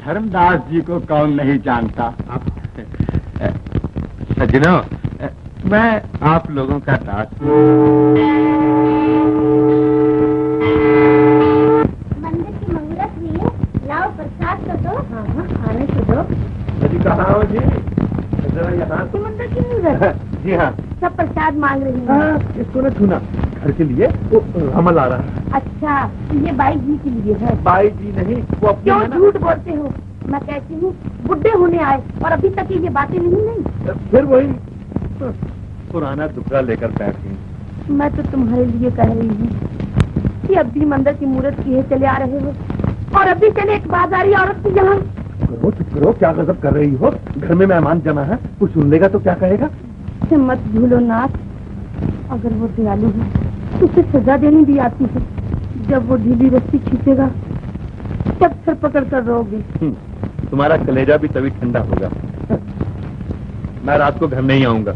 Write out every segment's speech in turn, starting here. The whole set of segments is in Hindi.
धर्मदास जी को कौन नहीं जानता। सज्जनों, मैं आप लोगों का दास हूँ। मंदिर की मुहूर्त हुई है, लाओ प्रसाद तो दो। हाँ हाँ, आने तो दो। जी कहाँ हो जी? जरा यहाँ। मंदिर की मुहूर्त? जी हाँ। सब प्रसाद मांग रही हैं। हाँ, इसको न छूना, घर के लिए वो हमल आ रहा है। अच्छा, ये बाई जी के लिए है? बाई जी नहीं, वो अपने। क्यों झूठ बोलते हो? मैं कहती हूँ बुढ़े होने आए और अभी तक ये बातें नहीं। फिर वही पुराना दुखड़ा लेकर बैठ गई। मैं तो तुम्हारे लिए कह रही हूँ कि अब भी मंदिर की मूर्त किए चले आ रहे हो और अभी चले एक बाजारी औरत की यहाँ। करो चुप करो, क्या गजब कर रही हो? घर में मेहमान जमा है, कुछ सुन लेगा तो क्या कहेगा? मत भूलो नाथ, अगर वो दयालु है तो उसे सजा देनी भी आती है। जब वो ढीली रस्सी खींचेगा तब सर पकड़ कर रोगे। तुम्हारा कलेजा भी तभी ठंडा होगा। मैं रात को घर नहीं आऊंगा।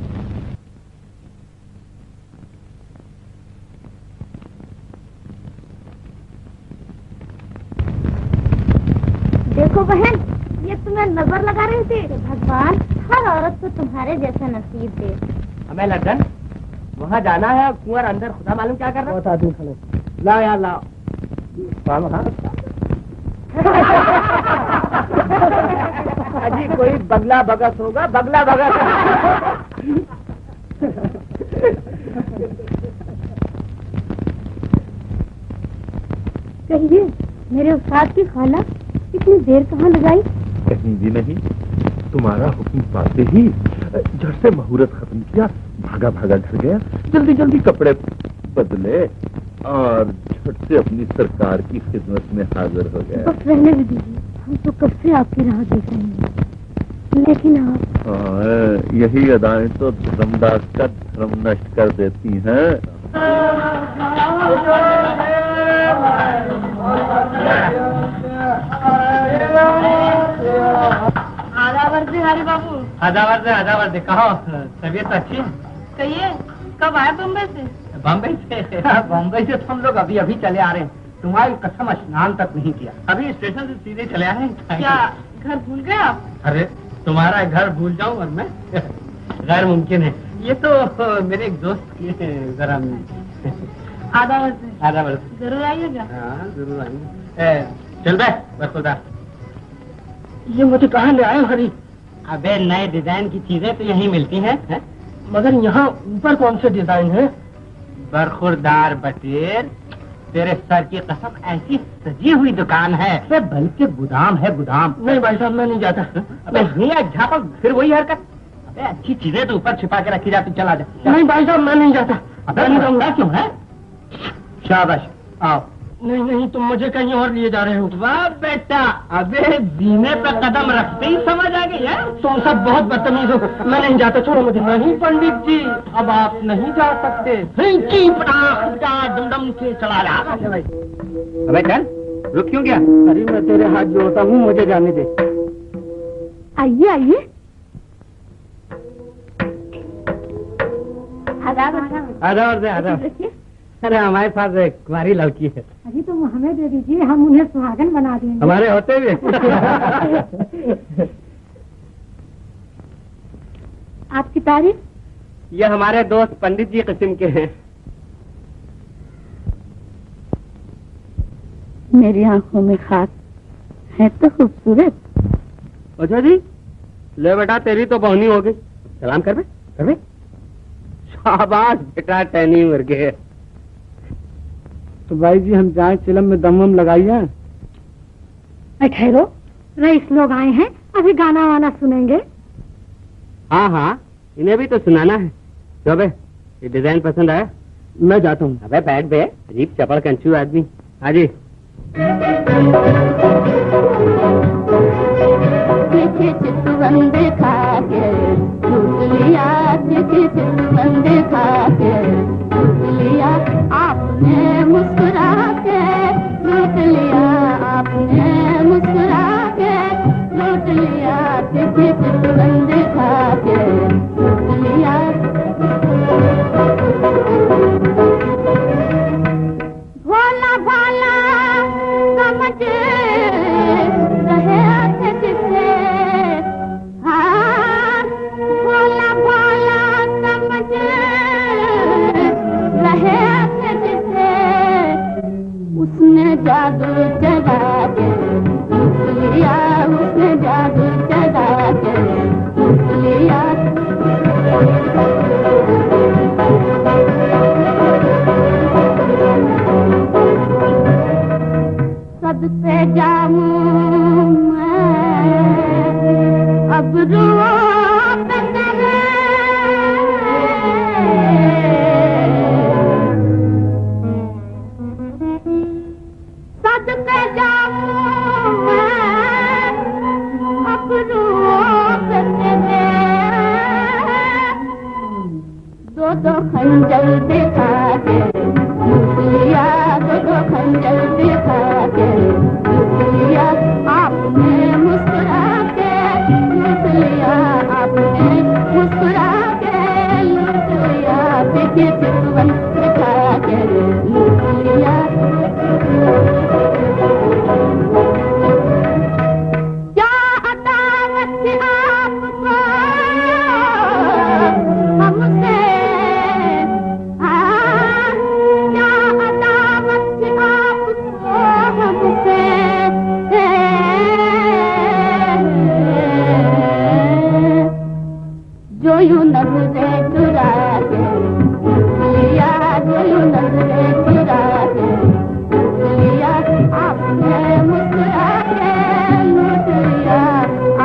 देखो बहन, ये तुम्हें नजर लगा रहे थे। भगवान हर औरत को तुम्हारे जैसा नसीब दे। हमें लंदन वहाँ जाना है। कुंवर अंदर खुदा मालूम क्या कर रहा है। बहुत आदमी खड़े। लाओ यार लाओ। अजी कोई बगला भगत होगा, बगला भगत। कहिए मेरे उस्ताद की खाला इतनी देर कहाँ लगाई? कहीं भी नहीं, तुम्हारा हुक्म पाते ही झट से मुहूर्त खत्म किया, भागा भागा घर गया, जल्दी जल्दी कपड़े बदले और झट से अपनी सरकार की खिदमत में हाजिर हो गया। बस रहने भी दीजिए, हम तो कब से आपकी राह देख रहे हैं, लेकिन आप। यही अदाएं तो धर्मदास का धर्म नष्ट कर देती हैं। हरी बाबू। आधा वर्ष कहो, तबीयत अच्छी है? कहिए कब आए बम्बई से? बम्बई से? बम्बई से तो हम लोग अभी अभी चले आ रहे हैं। तुम्हारी कसम स्नान तक नहीं किया, अभी स्टेशन से सीधे चले आ रहे हैं। क्या घर भूल गए आप? अरे तुम्हारा घर भूल जाऊं और मैं? गैर मुमकिन है। ये तो मेरे एक दोस्त की जरा। आधा वर्ष जरूर आइएगा। हाँ जरूर आएंगे। चल बे बरखुदा, ये मुझे कहाँ ले आए हरी? अबे नए डिजाइन की चीजें तो यहीं मिलती हैं है? मगर यहाँ ऊपर कौन से डिजाइन है? बरखुरदार बटेर, तेरे सर की कसम ऐसी सजी हुई दुकान है, बल्कि गोदाम है गोदाम। नहीं भाई साहब मैं नहीं जाता। अबे नहीं झापा, फिर वही हरकत। अबे अच्छी चीजें तो ऊपर छिपा के रखी जाती, चला जा। नहीं भाई साहब मैं नहीं जाता। अबे नहीं रहूंगा क्यों है? शाबाश आओ नहीं नहीं, तुम मुझे कहीं और लिए जा रहे हो। वाह बेटा, अबे जीने पे कदम रखते ही समझ आ गई है। तुम सब बहुत बदतमीज हो। मैं नहीं जाता, छोड़ो मुझे। नहीं पंडित जी, अब आप नहीं जा सकते। डमडम से चला जा। अबे चल, रुक क्यों गया? अरे मैं तेरे हाथ जोड़ता हूँ, मुझे जाने दे। आइए आइए। आदाब आधा। अरे हमारे पास एक कुंवारी लड़की है। अभी तो हमें दे दीजिए, हम उन्हें सुहागन बना देंगे। हमारे होते हुए। आपकी तारीफ? ये हमारे दोस्त पंडित जी किस्म के हैं। मेरी आंखों में खास है तो खूबसूरत। अच्छा जी, ले बेटा, तेरी तो बहुनी हो गई। सलाम कर बे। शाबाश बेटा, टहनी मर गए। तो भाई जी हम जाए चिलम में दम लगाइए। ठहरो, रईस लोग आए हैं, अभी गाना वाना सुनेंगे। हाँ हाँ, इन्हें भी तो सुनाना है। तो बे, ये डिजाइन पसंद आया? मैं जाता हूँ। अबे बैठ बे, अजीब चपड़ कंचू आदमी। आजी चितवंद खाके लूट लिया, चितवंद खाके लूट लिया, आपने मुस्कुरा के लूट लिया, आपने मुस्कुरा के लूट लिया, चितवंद खाके लूट लिया। भोला भोला समझ रहे थे जिसे, हाँ भोला भोला समझ रहे थे जिसे, उसने जादू चला के लूट लिया, उसने जादू चला के लूट लिया। सबसे जाऊं मैं अब रुआ करे, सबसे जाऊं मैं अब रुआ करे, दो खंजर दिखा के लूट लिया, दो खंजर दिखा के लूट लिया, आपने मुस्कुरा के लूट लिया, आपने मुस्कुरा के लूट लिया, देखिए चितवन दिखा के लूट लिया। क्या अदावत थी आपको हमसे, जो यूं नजरे चुरा के लिया, जो यूं नजरे चुरा के लिया, आपने मुस्कुरा के लूट लिया,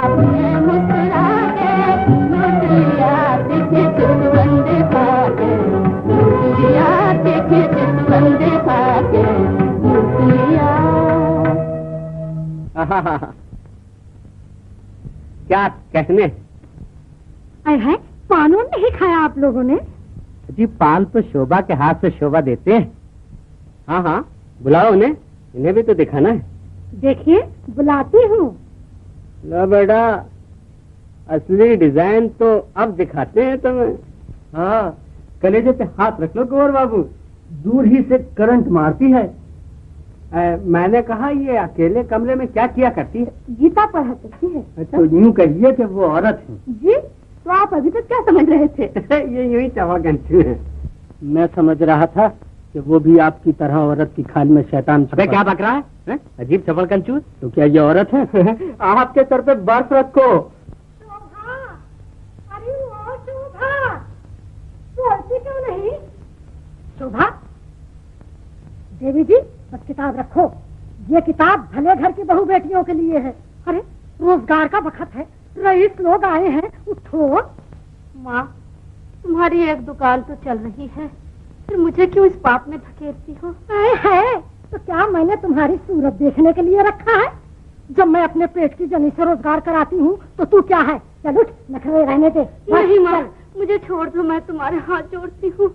आपने मुस्कुरा के लूट लिया, देखिए चितवंद खा के लूट लिया, देखिए चितवंद खा के लूट लिया। क्या कहने? है पान नहीं खाया आप लोगों ने? जी पान तो शोभा के हाथ से शोभा देते हैं। हाँ हाँ, बुलाओ उन्हें, इन्हें भी तो दिखाना है। देखिए बुलाती हूँ। लो बेटा, असली डिजाइन तो अब दिखाते हैं तुम्हें। हाँ, कलेजे पे हाथ रख लो गौर बाबू, दूर ही से करंट मारती है। मैंने कहा ये अकेले कमरे में क्या किया करती है? गीता पढ़ा करती है। अच्छा, तो यूं कहिए कि वो औरत है। जी, तो आप अभी तक क्या समझ रहे थे? ये यूं ही चवा कंचू है। मैं समझ रहा था कि वो भी आपकी तरह औरत की खाल में शैतान अबे क्या बक रहा है? अजीब चपड़ कंचू। तो क्या ये औरत है? आपके सर पे बर्फ रखो। शोभा, अरे वो शोभा, बोलती क्यों नहीं? शोभा, देवी जी बस किताब रखो, ये किताब भले घर की बहू बेटियों के लिए है। अरे रोजगार का वक्त है, रईस लोग आए हैं, उठो। माँ, तुम्हारी एक दुकान तो चल रही है, फिर मुझे क्यों इस पाप में धकेलती हो? है तो क्या मैंने तुम्हारी सूरत देखने के लिए रखा है? जब मैं अपने पेट की जनी से रोजगार कराती हूँ तो तू क्या है? चल उठ, नखरे रहने दे। नहीं माँ, मुझे छोड़ दो, मैं तुम्हारे हाथ जोड़ती हूँ।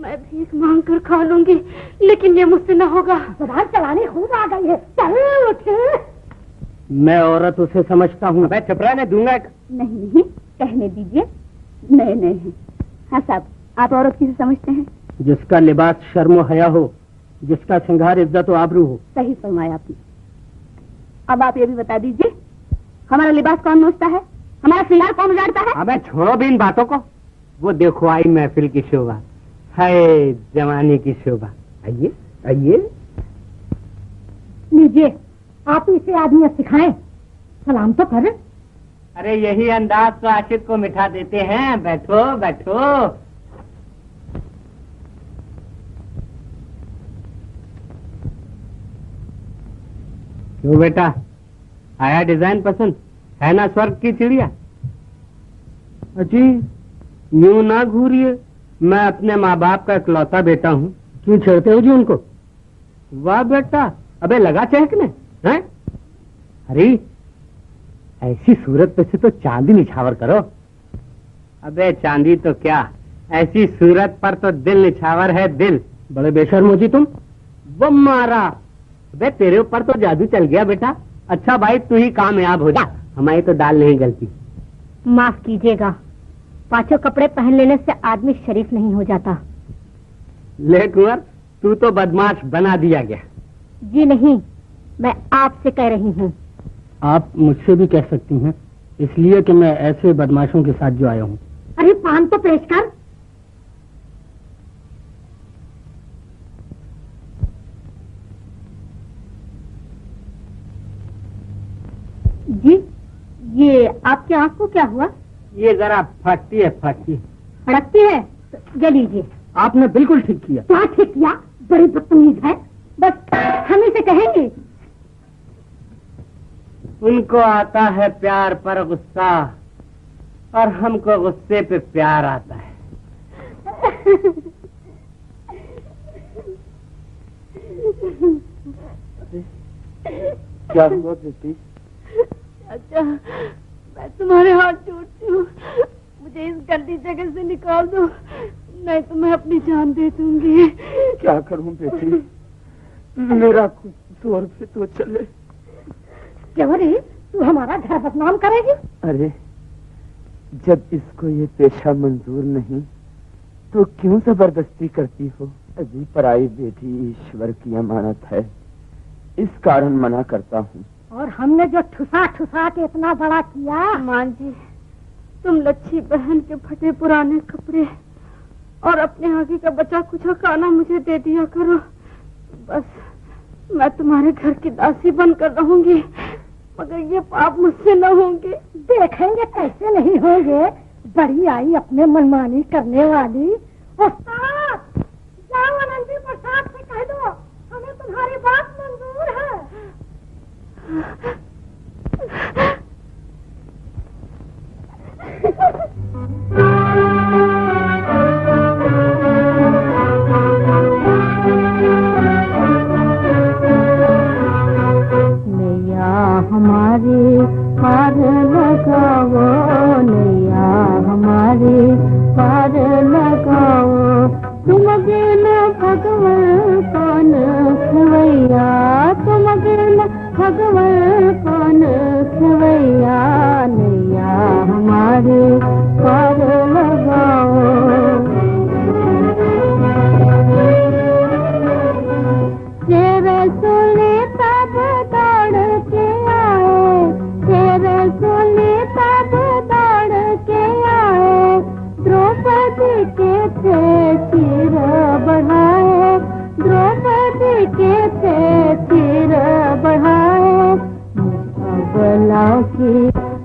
मैं भीख मांग कर खा लूंगी, लेकिन ये मुझसे न होगा। जुबान चलानी खूब आ गई है। चल उठ। मैं औरत उसे समझता हूँ। मैं चुप रहने दूंगा। नहीं नहीं, कहने दीजिए, नए नए हैं। हाँ साहब, आप औरत किसे समझते हैं? जिसका लिबास शर्म हया हो, जिसका श्रृंगार इज्जत और आबरू हो। सही फरमाया आपने। अब आप ये भी बता दीजिए, हमारा लिबास कौन नोचता है, हमारा श्रृंगार कौन उजाड़ता है? अबे छोड़ो भी इन बातों को। वो देखो आई महफिल की शोभा, है जवानी की शोभा। आइए आइए। लीजिए, आप इसे आदमी सिखाएं, सलाम तो कर। अरे यही अंदाज तो आशिक को मिठा देते हैं। बैठो बैठो। क्यों बेटा, आया डिजाइन पसंद? है ना स्वर्ग की चिड़िया? अजी यूं ना घूरिए, मैं अपने माँ बाप का इकलौता बेटा हूँ। क्यों छेड़ते हो जी उनको? वाह बेटा, अबे लगा चहकने हैं? अरे ऐसी सूरत पे से तो चांदी निछावर करो। अबे चांदी तो क्या, ऐसी सूरत पर तो दिल निछावर है, दिल। बड़े बेशर्म हो जी तुम। वो मारा, अबे तेरे ऊपर तो जादू चल गया बेटा। अच्छा भाई तू ही कामयाब हो जा, हमारी तो दाल नहीं गलती। माफ कीजिएगा, पांचों कपड़े पहन लेने से आदमी शरीफ नहीं हो जाता। ले कुंवर, तू तो बदमाश बना दिया गया। जी नहीं, मैं आपसे कह रही हूँ। आप मुझसे भी कह सकती हैं, इसलिए कि मैं ऐसे बदमाशों के साथ जो आया हूँ। अरे पान तो पेश कर। जी, ये आपकी आंख को क्या हुआ? ये जरा फटती है, फटती है। फड़कती है तो ये लीजिए। आपने बिल्कुल ठीक किया। क्या ठीक किया? बड़ी बदतमीज है। बस हम इसे कहेंगे। उनको आता है प्यार पर गुस्सा, और हमको गुस्से पे प्यार आता है। क्या हुआ बेटी? अच्छा, मैं तुम्हारे हाथ जोड़ती हूँ, मुझे इस गंदी जगह से निकाल दो, नहीं तो मैं अपनी जान दे दूंगी। क्या करूं बेटी, मेरा कुछ जोर से तो चले। क्यों रे, तू हमारा घर बदनाम करेगी? अरे जब इसको ये पेशा मंजूर नहीं तो क्यों जबरदस्ती करती हो? अजी पराई बेटी ईश्वर की अमानत है, इस कारण मना करता हूँ। और हमने जो ठुसा ठुसा के इतना बड़ा किया। मां जी, तुम लच्छी बहन के फटे पुराने कपड़े और अपने आगे का बचा कुछ खाना मुझे दे दिया करो, बस मैं तुम्हारे घर की दासी बनकर रहूंगी, मगर ये पाप मुझसे न होंगे। देखेंगे कैसे नहीं होंगे। बड़ी आई अपने मनमानी करने वाली। उस्ताद, जाओ आनंदी प्रसाद से कह दो हमें तुम्हारी बात मंजूर है। नैया हमारे पार लगाओ, नैया हमारे पार लगाओ, तुम बिन भगवान कौन खवैया, तुम बिन भगवान कौन खवैया, नैया हमारे पार लगाओ। तेरे सुने तब दौड़ के आए, तेरे सुने तब दौड़ के आए, द्रौपदी के थे सिर बढ़ाए, द्रौपदी के थे सिर बढ़ाए, मुझ अबला की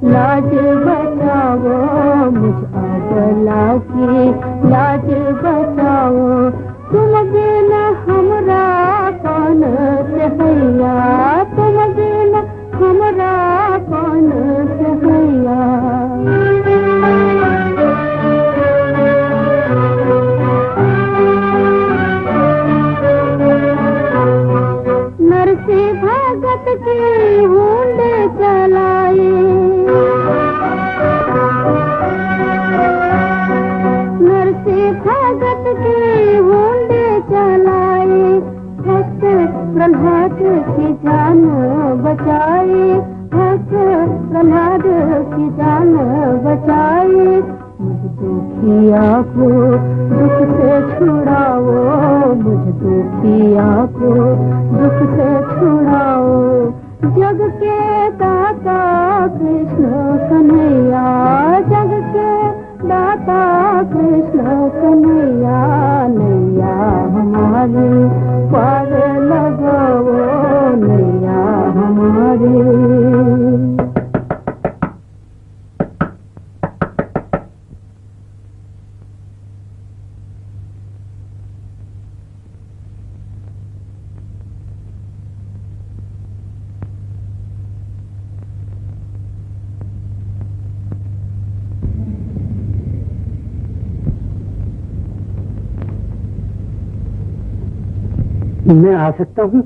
लाज बचाओ, मुझ अबला की लाज बचाओ, तुम बिन हमरा कौन सहैया, तुम बिन हमरा कौन सहैया। याद की जान बचाई, मुझ दुखिया को दुख से छुड़ाओ, मुझ दुखिया को दुख से छुड़ाओ। जग के दाता कृष्ण कन्हैया, जग के दाता कृष्ण कन्हैया, नैया हमारी पार लगाओ, नैया हमारी। मैं आ सकता हूँ?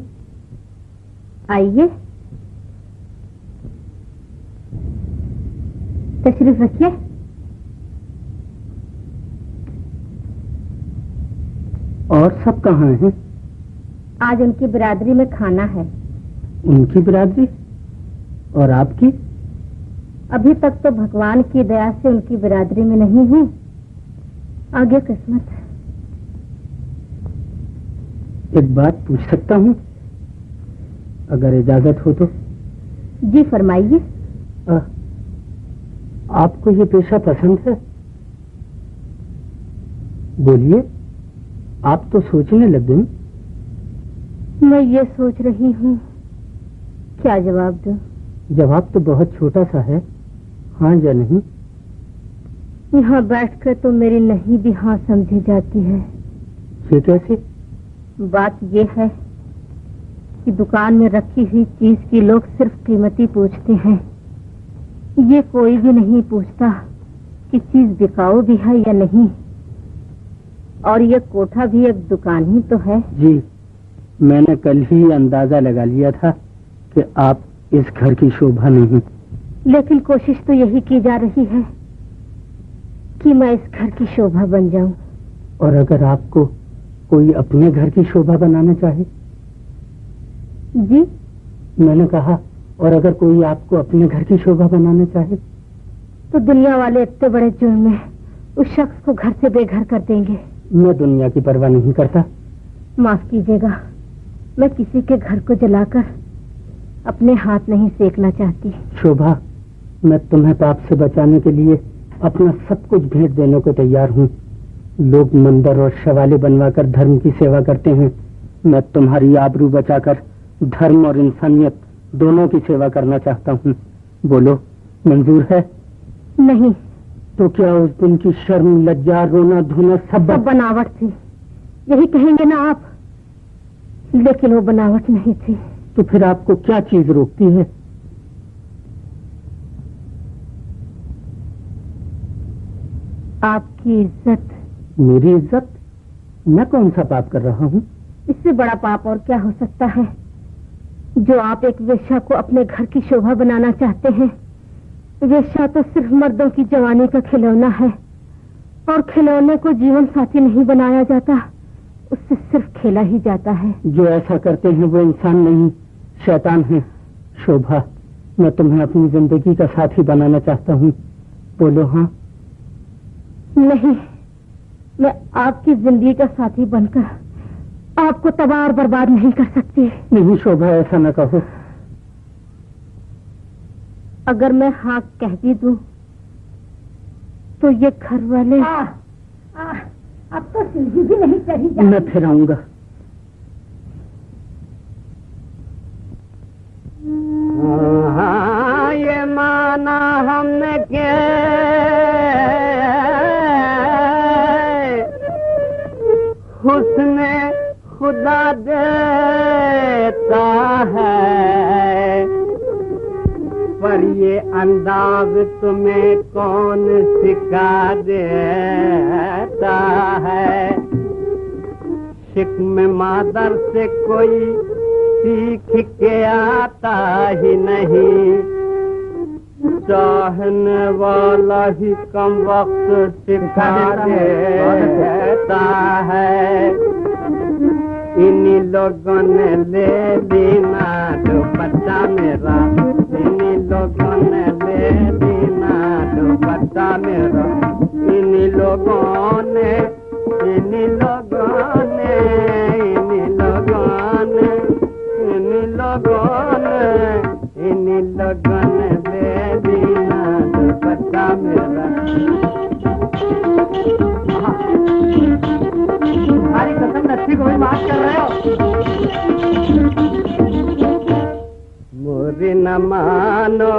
आइए, तशरीफ रखिए। और सब कहाँ हैं? आज उनकी बिरादरी में खाना है। उनकी बिरादरी? और आपकी? अभी तक तो भगवान की दया से उनकी बिरादरी में नहीं हूँ, आगे किस्मत है। एक बात पूछ सकता हूँ, अगर इजाजत हो तो? जी फरमाइए। आपको ये पेशा पसंद है? बोलिए, आप तो सोचने लग गई। मैं ये सोच रही हूँ, क्या जवाब दूं? जवाब तो बहुत छोटा सा है, हाँ या नहीं। यहाँ बैठकर तो मेरी नहीं भी हाँ समझी जाती है। ये कैसे? बात ये है कि दुकान में रखी हुई चीज की लोग सिर्फ कीमती पूछते हैं, ये कोई भी नहीं पूछता कि चीज बिकाऊ भी है या नहीं। और ये कोठा भी एक दुकान ही तो है। जी, मैंने कल ही अंदाजा लगा लिया था कि आप इस घर की शोभा नहीं। लेकिन कोशिश तो यही की जा रही है कि मैं इस घर की शोभा बन जाऊं। और अगर आपको कोई अपने घर की शोभा बनाना चाहे? जी, मैंने कहा, और अगर कोई आपको अपने घर की शोभा बनाना चाहे? तो दुनिया वाले इतने बड़े जुर्म में उस शख्स को घर से बेघर कर देंगे। मैं दुनिया की परवाह नहीं करता। माफ कीजिएगा, मैं किसी के घर को जलाकर अपने हाथ नहीं सेकना चाहती। शोभा, मैं तुम्हें पाप से बचाने के लिए अपना सब कुछ भेंट देने को तैयार हूँ। लोग मंदिर और शवाले बनवाकर धर्म की सेवा करते हैं, मैं तुम्हारी आबरू बचाकर धर्म और इंसानियत दोनों की सेवा करना चाहता हूँ। बोलो, मंजूर है? नहीं। तो क्या उस दिन की शर्म, लज्जा, रोना धोना सब बनावट थी, यही कहेंगे ना आप? लेकिन वो बनावट नहीं थी। तो फिर आपको क्या चीज रोकती है? आपकी इज्जत। मेरी इज्जत? मैं कौन सा पाप कर रहा हूँ? इससे बड़ा पाप और क्या हो सकता है, जो आप एक वेश्या को अपने घर की शोभा बनाना चाहते हैं। वेश्या तो सिर्फ मर्दों की जवानी का खिलौना है, और खिलौने को जीवन साथी नहीं बनाया जाता, उससे सिर्फ खेला ही जाता है। जो ऐसा करते हैं वो इंसान नहीं, शैतान है। शोभा, मैं तुम्हें अपनी जिंदगी का साथी बनाना चाहता हूँ। बोलो हाँ। नहीं, मैं आपकी जिंदगी का साथी बनकर आपको तबाह और बर्बाद नहीं कर सकती। नहीं शोभा, ऐसा न कहो। अगर मैं हाँ कह भी दूं तो ये घर वाले अब तो सीढ़ी भी नहीं चढ़ी जाती। मैं फिर आऊंगा। हाँ, ये माना हमने के हुस्ने खुदा देता है, पर ये अंदाज तुम्हें कौन सिखा देता है। शिक्म मादर से कोई सीख के आता ही नहीं, चाहने वाला ही कम वक्त सिखा देता है। इन्हीं लोगों ने ले लेना दुपट्टा मेरा, इन्हीं लोगों ने ले दीना दुपट्टा मेरा, इन लोगों ने, इन लोगों ने, इन लोगों ने, इन लोगों ने, इन लोगों ने ले दीना दुपट्टा मेरा। तुम्हारी कसम लच्छी को भी माफ कर रहे हो। मोरी न मानो,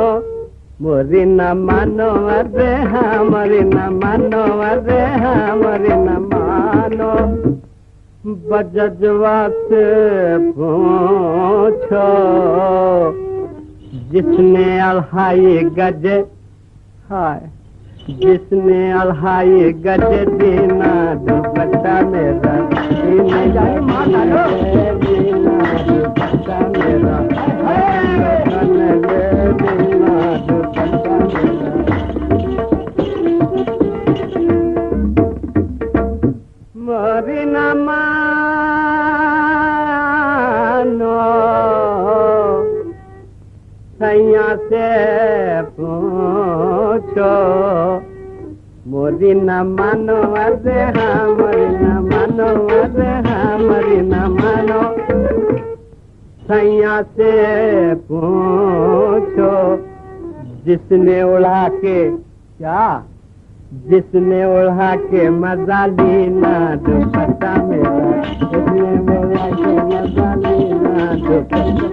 मोरी न मानो अरे हाँ, मोरी न मानो अरे हाँ, मोरी न मानो। बजजवा से पूछो जिसने अल्हाई गजे, हाय जिसने अल्हाई गजे दीना दुपट्टा मेरा, दीना दुपट्टा मेरा, दीना दुपट्टा मेरा। मोरी न मानो सैया से पूछो, मोरी न मानो अरे हाँ, मोरी न मानो अरे हाँ, मोरी न मानो। सैया से पूछो जिसने उड़ा के, क्या जिसने उड़ा के मजा लीना दुपट्टा मेरा, जिसने उड़ा के मजा लीना दुपट्टा।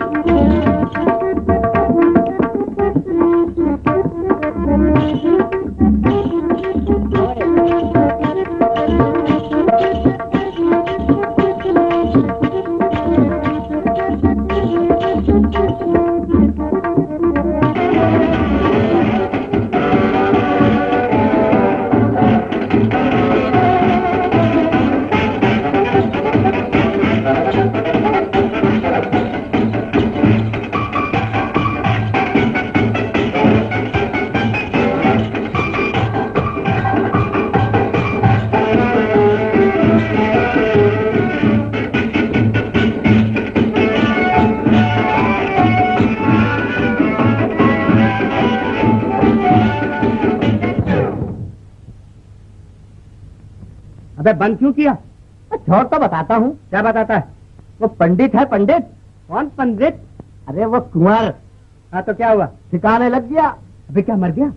अबे बंद क्यों किया? छोड़ तो बताता हूँ। क्या बताता है? वो पंडित है। पंडित? कौन पंडित? अरे वो कुंवर। हाँ तो क्या हुआ? ठिकाने लग गया। अबे क्या मर गया?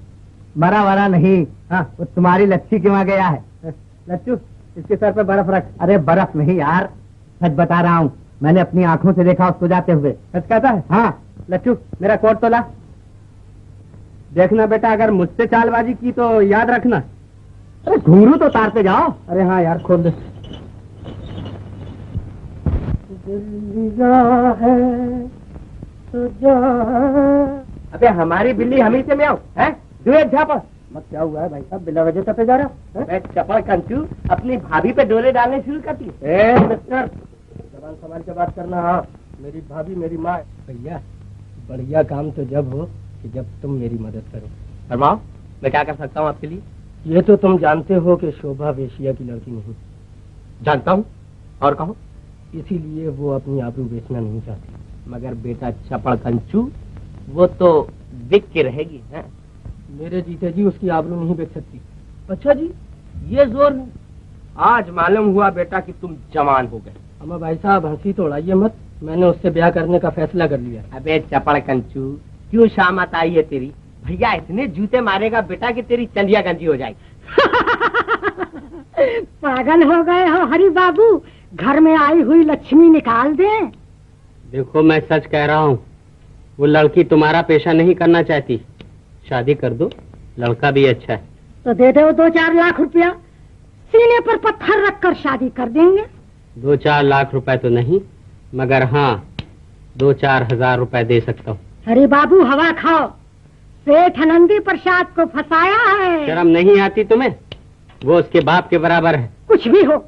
मरा वरा नहीं। हाँ वो तुम्हारी लच्छी के वहाँ गया है। लच्छू इसके सर पे बर्फ रख। अरे बर्फ नहीं यार, सच बता रहा हूँ, मैंने अपनी आंखों से देखा उसको जाते हुए। सच कहता है? हाँ। लच्छू मेरा कोट तो ला। देखना बेटा, अगर मुझसे चालबाजी की तो याद रखना। अरे घुंघरू तो उतारते जाओ। अरे हाँ यार खोल दे। अबे हमारी बिल्ली हम ही से म्याऊं है? दुए झापड़ मत। क्या हुआ है भाई साहब, बिना वजह तपे जा रहा है? चपड़ कंचू अपनी भाभी पे डोले डालने शुरू करती है। मिस्टर जबान संभाल के बात करना। हाँ मेरी भाभी मेरी माँ। भैया बढ़िया काम तो जब हो कि जब तुम मेरी मदद करो। फरमाओ, मैं क्या कर सकता हूँ आपके लिए? ये तो तुम जानते हो कि शोभा वेश्या की लड़की नहीं। जानता हूँ, और कहो। इसीलिए वो अपनी आबरू बेचना नहीं चाहती। मगर बेटा चपड़ कंचू, वो तो बिक के रहेगी है? मेरे जीते जी उसकी आबरू नहीं बेच सकती। अच्छा जी, ये जोर है। आज मालूम हुआ बेटा कि तुम जवान हो गए। अम्मा भाई साहब हंसी तो उड़ाइए मत, मैंने उससे ब्याह करने का फैसला कर लिया। अबे चपड़ कंचू, क्यों शामत आई है तेरी? भैया इतने जूते मारेगा बेटा कि तेरी चंदिया गंजी हो जाएगी। पागल हो गए हो हरि बाबू, घर में आई हुई लक्ष्मी निकाल दे। देखो मैं सच कह रहा हूँ, वो लड़की तुम्हारा पेशा नहीं करना चाहती। शादी कर दो, लड़का भी अच्छा है। तो दे दो 2-4 लाख रुपया, सीने पर पत्थर रखकर शादी कर देंगे। 2-4 लाख रुपए तो नहीं, मगर हाँ 2-4 हजार रुपए दे सकता हूँ। अरे बाबू हवा खाओ, सेठ आनंदी प्रसाद को फंसाया है। शर्म नहीं आती तुम्हें? वो उसके बाप के बराबर है। कुछ भी हो,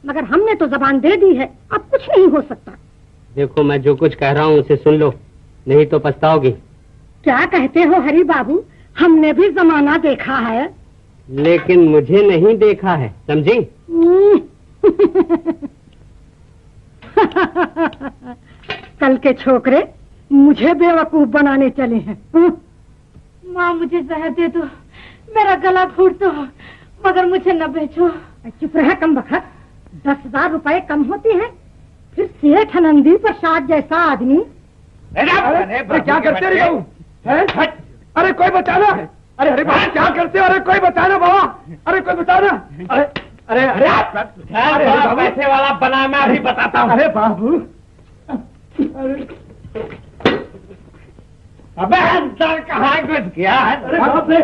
मगर हमने तो जबान दे दी है, अब कुछ नहीं हो सकता। देखो मैं जो कुछ कह रहा हूँ उसे सुन लो, नहीं तो पछताओगी। क्या कहते हो हरि बाबू, हमने भी जमाना देखा है। लेकिन मुझे नहीं देखा है, समझी? कल के छोकरे मुझे बेवकूफ बनाने चले हैं। माँ मुझे जहर दे दो, मेरा गला घोट दो, मगर मुझे न बेचो। चुप रहा कम बखत, 10,000 रुपए कम होते हैं, फिर सेठ नंदी प्रसाद जैसा आदमी। अरे क्या करते रे बाबू? अरे कोई बचाना! अरे बाबू क्या करते हो? अरे कोई बचाना बाबा! अरे कोई बचाना! अरे अरे अरे पैसे वाला बना, मैं अभी बताता हूँ। अरे बाबू! अबे अंदर कहाँ घुस गया? अरे बाप रे!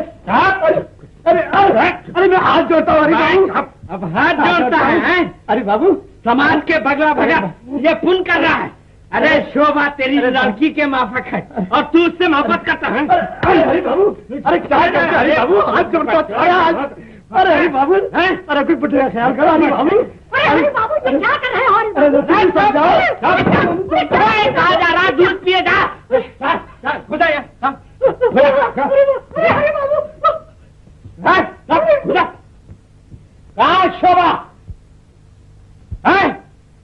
अरे अरे अरे मैं हाथ जोड़ता हूँ। अरे बाबू अब हाथ जोड़ता है? अरे बाबू समाज के बगला भगा ये पुण्य कर रहा है। अरे शोभा तेरी लड़की के माफक है और तू उससे मोहब्बत करता है। अरे बाबू! अरे क्या करते? अरे बाबू हाथ जोड़ता हूँ। अरे बाबू! अरे कोई पुत्र का ख्याल करो। अरे बाबू! अरे बाबू ये क्या कर रहे हैं? कहा जा रहा दूध पिए जा। खुदा कहा शोभा?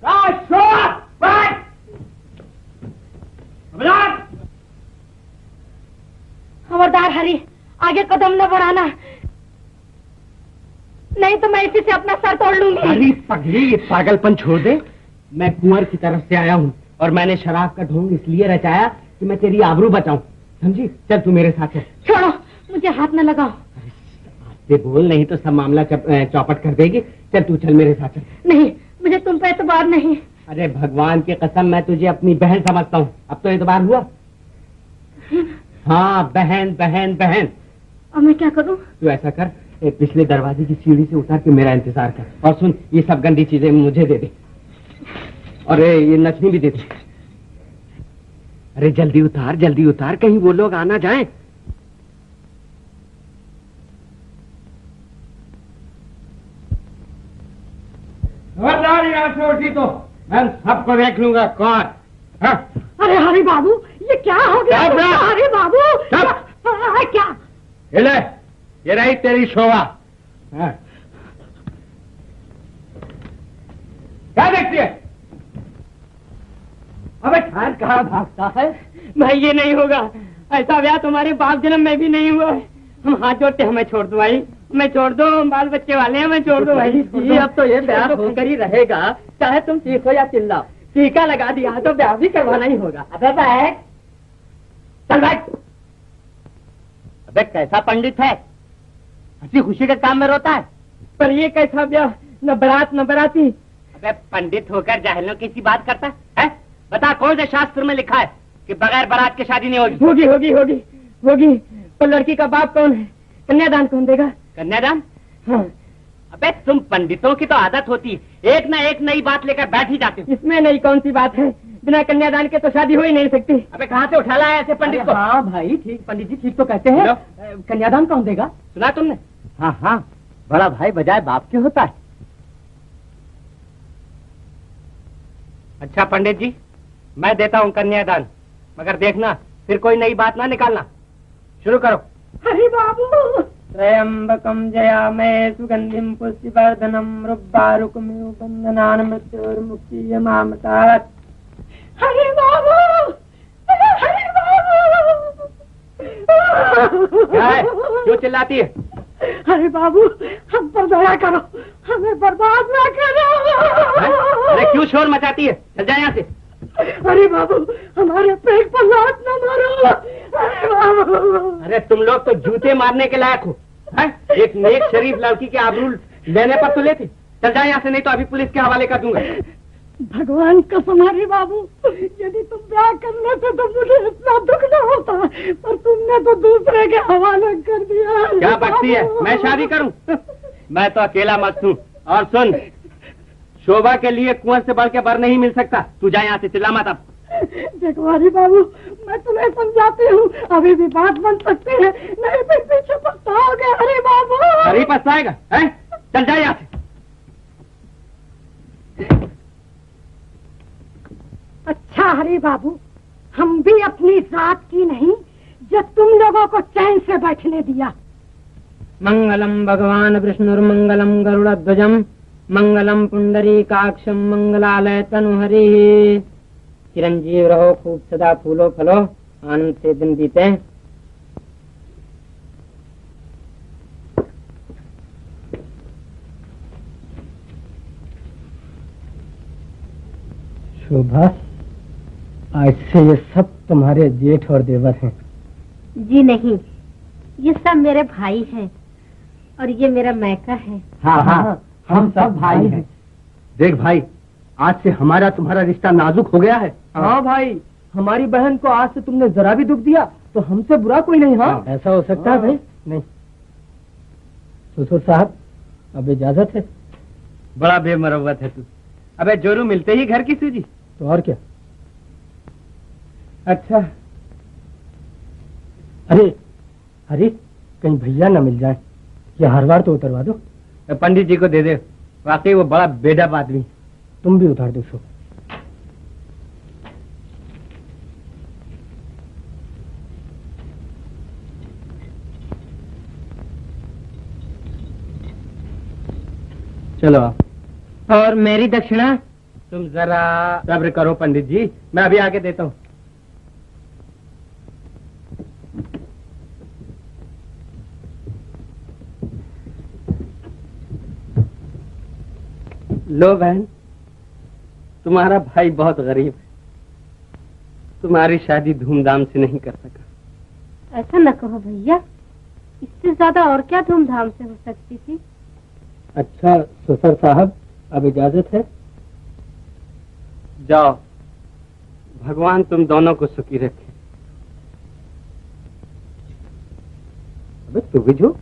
कहा शोभा? खबरदार हरी, आगे कदम न बढ़ाना, नहीं तो मैं इसी से अपना सर तोड़ लूंगी। अरे पगली, ये पागलपन छोड़ दे। मैं कुंवर की तरफ से आया हूँ और मैंने शराब का ढोंग इसलिए रचाया कि मैं तेरी आबरू बचाऊं, समझी? चल तू मेरे साथ है। छोड़ो, मुझे हाथ न लगाओ। आस्ते बोल, नहीं तो सब मामला चौपट कर देगी। चल तू चल मेरे साथ चल। नहीं, मुझे तुम पे एतबार नहीं। अरे भगवान की कसम, मैं तुझे अपनी बहन समझता हूँ। अब तो एतबार हुआ? हाँ, बहन बहन बहन। अब मैं क्या करूँ? तू ऐसा कर, पिछले दरवाजे की सीढ़ी से उतर के मेरा इंतजार कर और सुन, ये सब गंदी चीजें मुझे दे दे और ये नचनी भी दे दे। अरे जल्दी उतार, कहीं वो लोग आना जाएं। खबरदार यहाँ से उठी तो मैं सबको देख लूंगा कौन। हाँ? अरे हरी बाबू, ये क्या हो गया? अरे बाबू क्या? ले, ये रही तेरी शोभा। हाँ। क्या देखती है? अबे ठहर, कहाँ भागता है? भाई ये नहीं होगा, ऐसा ब्याह तुम्हारे बाप जन्म में भी नहीं हुआ है। हम हाथ जोड़ते, हमें छोड़ दो भाई, मैं छोड़ दो, हम बाल बच्चे वाले हैं, मैं छोड़ दो भाई। ये अब तो ये ब्याह होकर ही रहेगा, चाहे तुम चीखो या चिल्लाओ। टीका लगा दिया तो ब्याह भी करवाना ही होगा। अबे बैठ, चल बैठ। अबे कैसा पंडित है, हंसी खुशी के काम में रोता है। पर ये कैसा ब्याह, न बारात न बराती। अबे पंडित होकर जाहिलों की सी बात करता है? बता कौन से शास्त्र में लिखा है कि बगैर बारात की शादी नहीं होगी? होगी होगी होगी होगी। पर लड़की का बाप कौन है? कन्यादान कौन देगा? कन्यादान? हाँ। अबे तुम पंडितों की तो आदत होती है, एक ना एक नई बात लेकर बैठ ही जाते हो। इसमें नई कौन सी बात है? बिना कन्यादान के तो शादी हो ही नहीं सकती। अबे कहाँ से उठा लाया ऐसे पंडित को? हाँ भाई ठीक, पंडित जी ठीक तो कहते हैं। कन्यादान कौन देगा? सुना तुमने? हाँ हाँ, बड़ा भाई बजाय बाप के होता है। अच्छा पंडित जी, मैं देता हूँ कन्यादान, मगर देखना फिर कोई नई बात ना निकालना। शुरू करो। हरी बाबू! त्र्यंबकम जयामहे सुगंधिम पुष्टिवर्धनम रुब्बारुकमिव बंधनान् मृत्योर्मुक्षीयमामृतात्। हरी बाबू! हरी बाबू! क्या है? क्यों चिल्लाती है? अरे बाबू, हम पर दया करो, हमें बर्बाद ना करो। अरे क्यों शोर मचाती है? चल जा यहाँ से। अरे बाबू, हमारे पेट पर लात न मारो। अरे बाबू! अरे तुम लोग तो जूते मारने के लायक हो। है? एक नेक शरीफ लड़की के आबरू लेने पर तो लेते। चल जा यहाँ से, नहीं तो अभी पुलिस के हवाले कर दूंगा। भगवान कसम हरी बाबू, यदि तुम ब्याह कर लेते तो मुझे इतना दुख न होता, पर तुमने तो दूसरे के हवाले कर दिया। क्या बकती है? मैं शादी करूं? मैं तो अकेला मस्त हूँ। और सुन, शोभा के लिए कुंवर से बढ़ के बर नहीं मिल सकता। तू जा यहाँ से, चिल्ला मत अब। देखो हरी बाबू, मैं तुम्हें समझाती हूँ, अभी भी बात बन सकती है, नहीं तो पीछे पछताओगे। हरी बाबू! अरे पछताएगा है? चल जा यहाँ से। अच्छा हरी बाबू, हम भी अपनी जात की नहीं, जब तुम लोगों को चैन से बैठने दिया। मंगलम भगवान विष्णुर्मंगलम गरुड़ध्वजम मंगलम पुंडरीकाक्षम मंगलालय तनुहरि। चिरंजीव रहो, खूब सदा फूलो फलो, आनंद से दिन बीते। शोभा, आज से ये सब तुम्हारे जेठ और देवर हैं। जी नहीं, ये सब मेरे भाई हैं और ये मेरा मैका है। हाँ हाँ, हम सब भाई हैं। देख भाई, आज से हमारा तुम्हारा रिश्ता नाजुक हो गया है। हाँ भाई, हमारी बहन को आज से तुमने जरा भी दुख दिया तो हमसे बुरा कोई नहीं। हाँ, ऐसा हो सकता है भाई? नहीं। ससुर साहब, अब इजाजत है। बड़ा बेमरवत है तू। अबे जोरू मिलते ही घर की सूजी। तो और क्या। अच्छा, अरे अरे, कहीं भैया ना मिल जाए, ये हर बार तो उतरवा दो। पंडित जी को दे दे, वाकई वो बड़ा बेडप आदमी। तुम भी उतार दो। सो चलो। और मेरी दक्षिणा? तुम जरा सब्र करो पंडित जी, मैं अभी आके देता हूँ। लो बहन, तुम्हारा भाई बहुत गरीब है, तुम्हारी शादी धूमधाम से नहीं कर सका। ऐसा न कहो भैया, इससे ज्यादा और क्या धूमधाम से हो सकती थी। अच्छा ससुर साहब, अब इजाजत है। जाओ, भगवान तुम दोनों को सुखी रखे। अबे तू भी झूठ।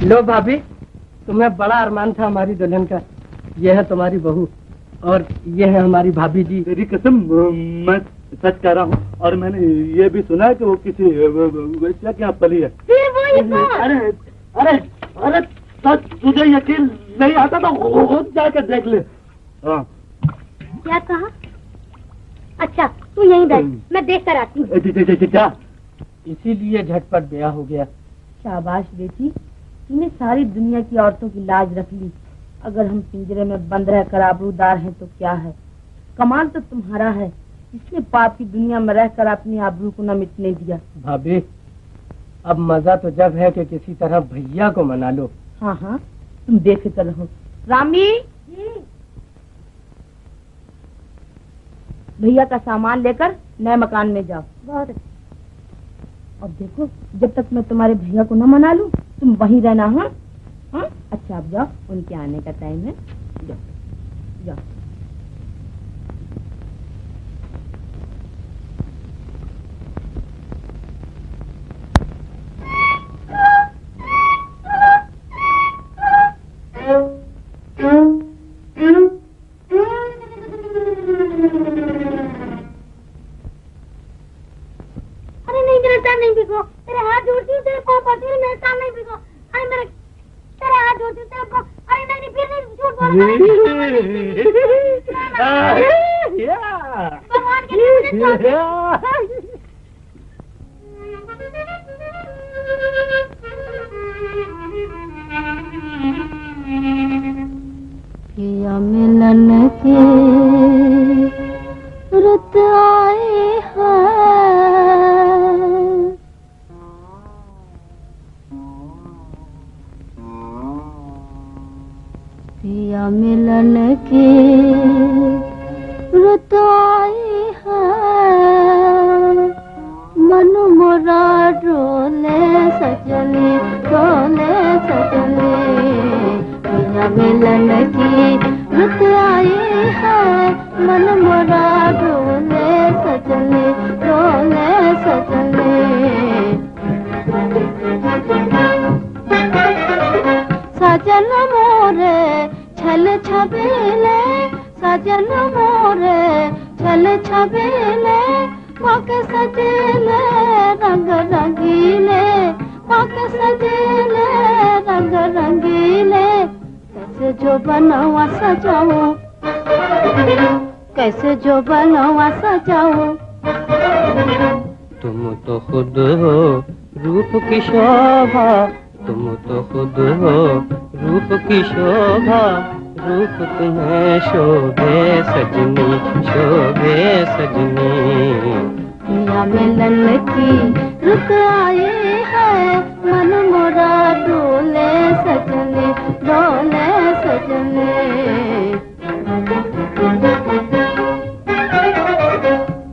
लो भाभी, तुम्हें बड़ा अरमान था हमारी दुल्हन का। ये है तुम्हारी बहू और ये है हमारी भाभी जी। तेरी कसम, मैं सच कह रहा हूँ। और मैंने ये भी सुना है कि वो किसी वैश्या के यहाँ पली है। फिर वो ये कौन? अरे अरे अरे, सच तुझे यकीन नहीं आता तो खुद जाकर देख ले। हाँ। क्या कहा? अच्छा तू यहीं बैठ, मैं देख कर आती हूँ। क्या? इसीलिए झटपट ब्याह हो गया। शाबाश बेटी, तूने सारी दुनिया की औरतों की लाज रख ली। अगर हम पिंजरे में बंद रहकर आबरूदार हैं तो क्या है, कमाल तो तुम्हारा है, इसने पाप की दुनिया में रहकर अपनी आबरू को न मिटने दिया। भाभी, अब मजा तो जब है कि किसी तरह भैया को मना लो। हाँ हाँ, तुम बेफिक्र रहो। रामी, भैया का सामान लेकर नए मकान में जाओ। बहुत अच्छा। अब देखो, जब तक मैं तुम्हारे भैया को न मना लूं, तुम वहीं रहना। हाँ हाँ, अच्छा अब जाओ, उनके आने का टाइम है। जाओ जाओ। अरे नहीं, मेरा सर नहीं भिगो, तेरे हाथ जोड़ती हूँ, तेरे पाँव पड़ती हूँ, मेरा सर नहीं भिगो। अरे मेरे तेरे हाथ जोड़ती हूँ, तेरे पाँव। अरे नहीं, फिर नहीं, झूठ बोल। भगवान के लिए मुझे छोड़ दो। पिया मिलन के रुत आए हैं, पिया मिलन के रुत आए हैं, मन मोरा डोले सजने, डोले सजने। पिया मिलन की रुत आई है, मन मोरा डोले सजने, डोले सजने। सजन मोरे छल छबीले, सजन मोरे छल छबीले, पाके सजेले रंग रंगीले, पाके सजेले रंग रंगीले। कैसे जो बनवा सजाऊं, कैसे जो बनवा सजाऊं। तुम तो खुद हो रूप की शोभा तुम तो खुद हो, रूप की शोभा रूप तुम्हें शोभे सजनी, शोभे सजनी। पिया मिलन की रुक आए है, मन मोरा डोले सजने, डोले सजने।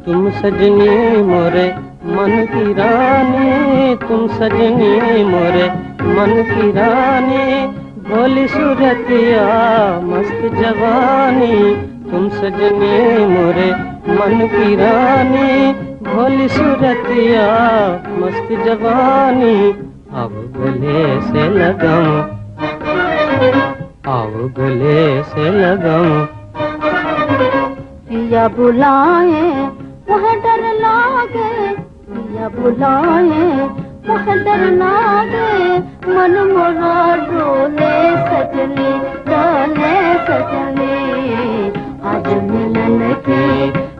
तुम सजनी मोरे मन की रानी, तुम सजनी मोरे मन की रानी, भोली सूरतिया मस्त जवानी। तुम सजनी मोरे मन की रानी, भोली सूरतिया मस्त जवानी। अब गले से लगाऊं, अब गले से लगाऊं। पिया बुलाए वह डर लागे, पिया बुलाए वह डर लागे, मन मोरा डोले सजनी, डोले सजनी। आज मिलन की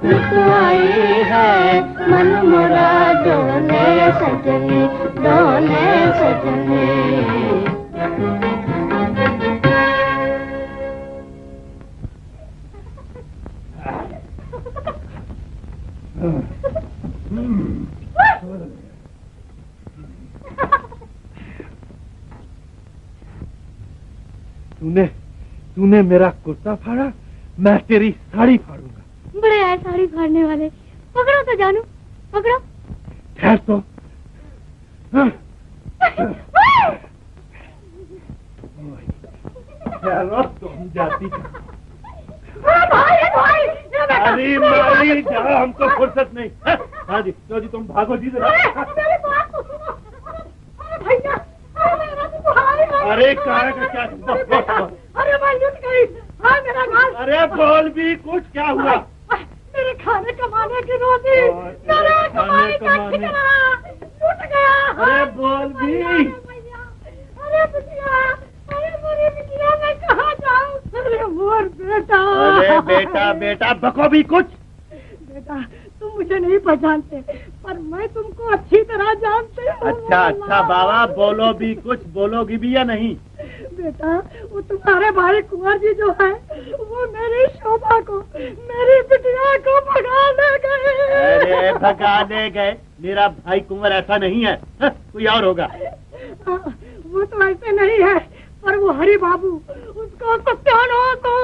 रुक आई है, मन मोरा डोले सजनी, डोले सजनी। तूने मेरा कुर्ता फाड़ा, मैं तेरी साड़ी फाड़ूंगा। बड़े आए साड़ी फाड़ने वाले, पकड़ो तो जानू, पकड़ो। ठहर तो। तुम जाती अरे मारी जा, हमको फुर्सत नहीं। हाँ जी, तो जी तुम भागो जी जरा। अरे कहाँ का क्या? अरे मैं लुट गई। हाँ मेरा घास। अरे बोल भी कुछ, क्या हुआ? मेरे खाने कमाने की रोटी, मेरे कमाई का ठिकाना लूट गया। अरे बोल भी। अरे बिटिया, अरे मेरी बिटिया, मैं कहाँ जाऊँ? अरे मोर बेटा। अरे बेटा बेटा बको भी कुछ। बेटा तुम मुझे नहीं पहचानते, पर मैं तुमको अच्छी तरह जानती हूँ। अच्छा अच्छा बाबा, बोलो भी कुछ, बोलोगी भी या नहीं? बेटा वो तुम्हारे भाई कुंवर जी जो है, वो मेरी शोभा को, मेरी बिटिया को भगा ले गए। अरे भगा ले गए? मेरा भाई कुंवर ऐसा नहीं है, कोई और होगा। वो तो ऐसे नहीं है, पर वो हरि बाबू, उसको सत्यानाश हो,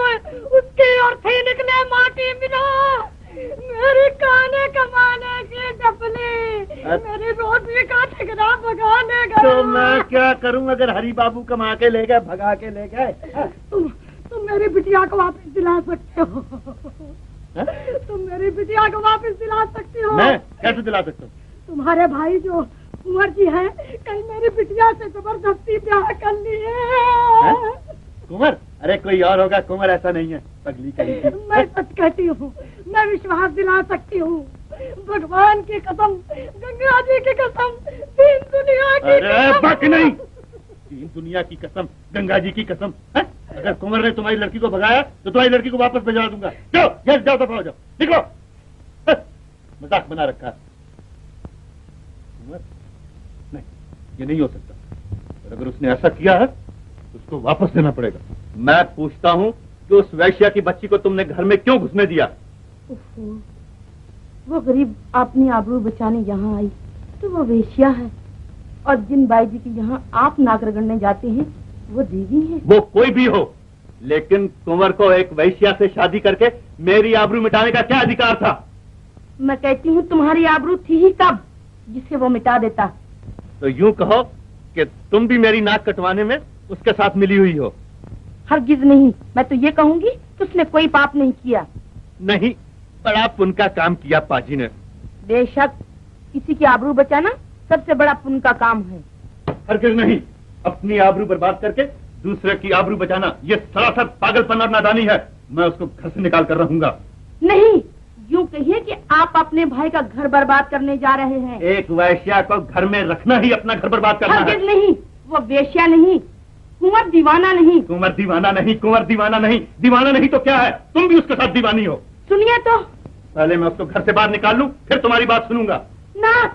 उसकी अर्थी निकले माटी मिला। मेरी खाने कमाने की डपली, मेरी रोटी का ठिकाना भगाने गए। तो मैं क्या करूं अगर हरि बाबू कमा के ले गए, भगा के ले गए? तुम मेरी बिटिया को वापस दिला सकते हो। तुम मेरी बिटिया को वापस दिला सकती हो। मैं कैसे दिला सकता हूँ? तुम्हारे भाई जो कुंवर जी है, कल मेरी बिटिया से जबरदस्ती ब्याह कर लिए। कुंवर? अरे कोई और होगा, कुंवर ऐसा नहीं है, पगली कहीं। मैं सच कहती हूँ, मैं विश्वास दिला सकती हूँ, भगवान की कसम, गंगा जी की कसम, तीन दुनिया की अरे बक नहीं, तीन दुनिया की कसम, गंगा जी की कसम। अगर कुंवर ने तुम्हारी लड़की को भगाया तो तुम्हारी लड़की को वापस भिजवा दूंगा। जाओ जाओ जाओ, दफा हो जाओ, निकलो। मजाक बना रखा है। नहीं, ये नहीं हो सकता। और अगर उसने ऐसा किया है तो उसको वापस देना पड़ेगा। मैं पूछता हूँ कि उस वैश्या की बच्ची को तुमने घर में क्यों घुसने दिया? वो गरीब अपनी आबरू बचाने यहाँ आई तो वो वेश्या है, और जिन बाई जी के यहाँ आप नाक रगड़ने जाते हैं वो देवी है। वो कोई भी हो, लेकिन कुंवर को एक वैश्या से शादी करके मेरी आबरू मिटाने का क्या अधिकार था? मैं कहती हूँ तुम्हारी आबरू थी ही तब जिसे वो मिटा देता। तो यूं कहो कि तुम भी मेरी नाक कटवाने में उसके साथ मिली हुई हो। हरगिज नहीं, मैं तो ये कहूंगी कि उसने कोई पाप नहीं किया। नहीं, बड़ा पुण्य का काम किया पाजी ने। बेशक, किसी की आबरू बचाना सबसे बड़ा पुण्य का काम है। हरगिज नहीं, अपनी आबरू बर्बाद करके दूसरे की आबरू बचाना ये सरासर पागलपन और नादानी है। मैं उसको घर से निकाल कर रहूंगा। नहीं, यूं कहिए कि आप अपने भाई का घर बर्बाद करने जा रहे हैं। एक वैश्या को घर में रखना ही अपना घर बर्बाद करना है। हरगिज नहीं, वो वेश्या नहीं, कुंवर दीवाना नहीं। कुंवर दीवाना नहीं, कुंवर दीवाना नहीं, दीवाना नहीं तो क्या है? तुम भी उसके साथ दीवानी हो। सुनिए तो। पहले मैं उसको घर से बाहर निकाल लूं, फिर तुम्हारी बात सुनूंगा। नाथ,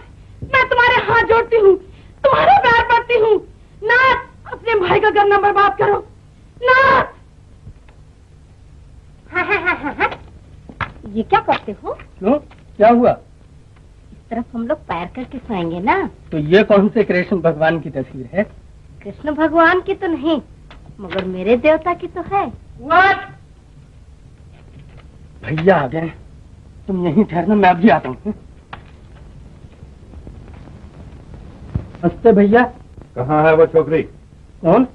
मैं तुम्हारे हाथ जोड़ती हूँ, तुम्हारे पैर पड़ती हूँ। नाथ, अपने भाई का घर न बर्बाद करो। नाथ। हाँ। ये क्या करते हो? क्यों, क्या हुआ? इस तरफ हम लोग पैर करके सोएंगे ना। तो ये कौन से कृष्ण भगवान की तस्वीर है? कृष्ण भगवान की तो नहीं, मगर मेरे देवता की तो है। भैया आ गए, तुम यहीं ठहरना, मैं अभी आता हूँ। नमस्ते भैया। कहाँ है वो छोकरी? कौन?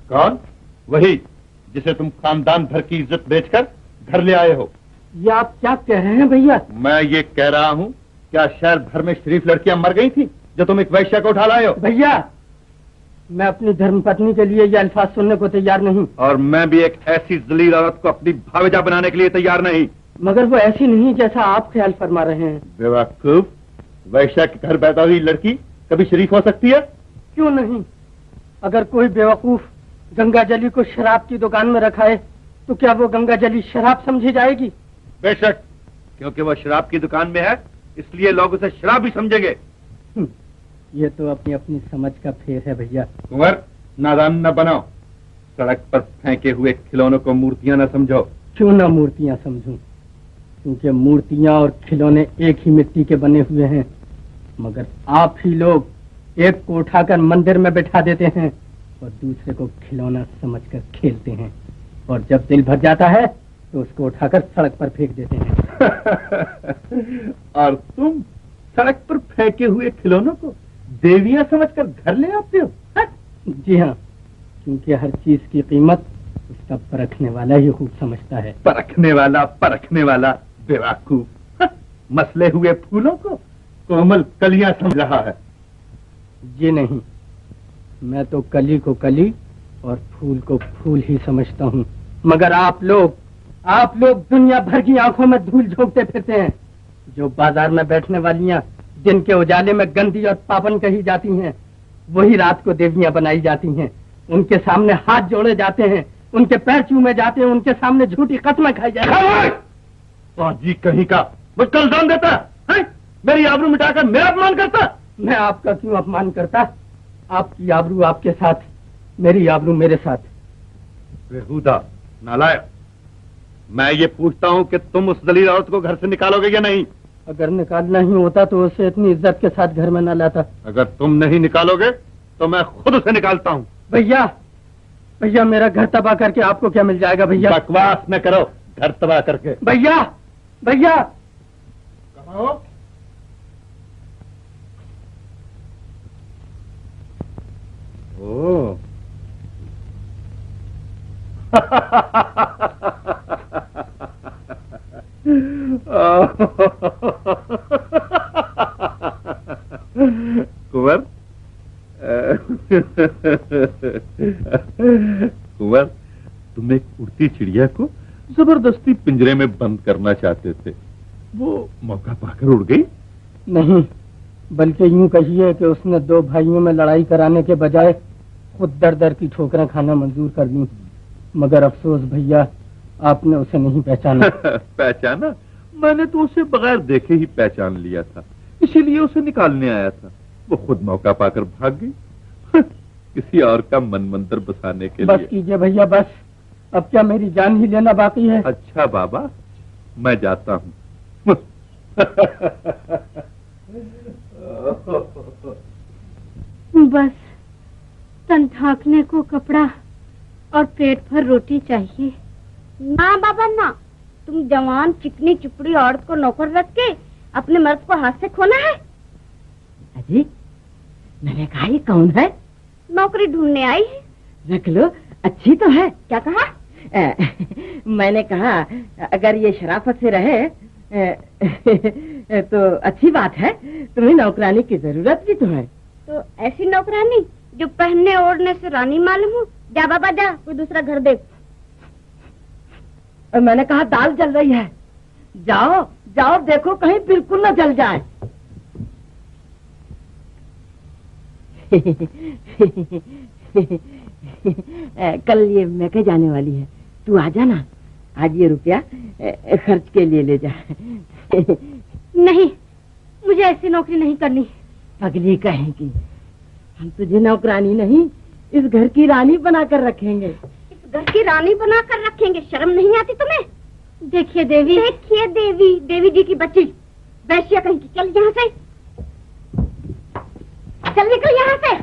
कौन? वही जिसे तुम खानदान भर की इज्जत बेचकर घर ले आए हो। ये आप क्या कह रहे हैं भैया? मैं ये कह रहा हूँ, क्या शहर भर में शरीफ लड़कियां मर गई थी जो तुम एक वैश्या को उठा लाए हो? भैया, मैं अपनी धर्मपत्नी के लिए ये अल्फाज सुनने को तैयार नहीं। और मैं भी एक ऐसी जलील औरत को अपनी भावेजा बनाने के लिए तैयार नहीं। मगर वो ऐसी नहीं जैसा आप ख्याल फरमा रहे हैं। बेवकूफ, वैश्या के घर पैदा हुई लड़की कभी शरीफ हो सकती है? क्यों नहीं? अगर कोई बेवकूफ गंगा जली को शराब की दुकान में रखाए तो क्या वो गंगा जली शराब समझी जाएगी? बेशक, क्योंकि वो शराब की दुकान में है इसलिए लोग उसे शराब भी समझेंगे। ये तो अपनी अपनी समझ का फेर है भैया। कुंवर, नादान न बनाओ। सड़क पर फेंके हुए खिलौनों को मूर्तियां न समझो। क्यों ना मूर्तियां समझूं? क्योंकि मूर्तियां और खिलौने एक ही मिट्टी के बने हुए हैं। मगर आप ही लोग एक को उठाकर मंदिर में बैठा देते हैं और दूसरे को खिलौना समझकर खेलते हैं, और जब दिल भर जाता है तो उसको उठाकर सड़क पर फेंक देते हैं। और तुम सड़क पर फेंके हुए खिलौनों को देवियां समझकर घर ले आते हो? जी हाँ, क्योंकि हर चीज की कीमत उसका परखने वाला ही खूब समझता है। परखने वाला बेवकूफ, मसले हुए फूलों को कोमल कलियां समझ रहा है। जी नहीं, मैं तो कली को कली और फूल को फूल ही समझता हूँ। मगर आप लोग दुनिया भर की आंखों में धूल झोंकते फिरते हैं। जो बाजार में बैठने वालियां दिन के उजाले में गंदी और पावन कही जाती हैं, वही रात को देवियां बनाई जाती हैं। उनके सामने हाथ जोड़े जाते हैं, उनके पैर चूमे जाते हैं, उनके सामने झूठी कस्में खाई जाती हैं। जी कहीं का मुझ कल दान देता है? मेरी आबरू मिटाकर मेरा अपमान करता? मैं आपका क्यों अपमान करता? आपकी आबरू आपके साथ, मेरी आबरू मेरे साथ। बेहुदा, नालायक, मैं ये पूछता हूँ कि तुम उस दलील औरत को घर से निकालोगे या नहीं? अगर निकालना ही होता तो उसे इतनी इज्जत के साथ घर में न लाता। अगर तुम नहीं निकालोगे तो मैं खुद उसे निकालता हूँ। भैया, मेरा घर तबाह करके आपको क्या मिल जाएगा? भैया बकवास न करो, घर तबाह करके। भैया कहाँ हो? ओ कुंवर, तुम एक उड़ती चिड़िया को जबरदस्ती पिंजरे में बंद करना चाहते थे, वो मौका पाकर उड़ गई? नहीं, बल्कि यूं कहिए कि उसने दो भाइयों में लड़ाई कराने के बजाय खुद दर दर की ठोकरें खाना मंजूर कर दी। मगर अफसोस भैया, आपने उसे नहीं पहचाना। पहचाना? मैंने तो उसे बगैर देखे ही पहचान लिया था, इसीलिए उसे निकालने आया था। वो खुद मौका पाकर भाग गई। किसी और का मन मंदिर बसाने के लिए। बस कीजिए भैया, बस। अब क्या मेरी जान ही लेना बाकी है? अच्छा बाबा, मैं जाता हूँ। बस तन ढांकने को कपड़ा और पेट भर रोटी चाहिए। ना बाबा ना, तुम जवान चिकनी चुपड़ी औरत को नौकर रख के अपने मर्द को हाथ से खोना है? अजी, मैंने कहा ये कौन है? नौकरी ढूंढने आई है। रख लो, अच्छी तो है। क्या कहा? मैंने कहा अगर ये शराफत से रहे तो अच्छी बात है। तुम्हें नौकरानी की जरूरत भी तो है। तो ऐसी नौकरानी जो पहनने ओढ़ने से रानी मालूम हो। जा बाबा जा, कोई दूसरा घर देख। मैंने कहा दाल जल रही है, जाओ जाओ देखो कहीं बिल्कुल न जल जाए। कल ये मैके जाने वाली है, तू आ जाना। आज ये रुपया खर्च के लिए ले जा। नहीं, मुझे ऐसी नौकरी नहीं करनी। पगली कहेगी, हम तुझे नौकरानी नहीं, इस घर की रानी बनाकर रखेंगे। इस घर की रानी बनाकर रखेंगे? शर्म नहीं आती तुम्हें? देखिए देवी, देवी जी की बच्ची, वैश्या कहीं की। चल यहाँ से, चल निकल यहाँ से।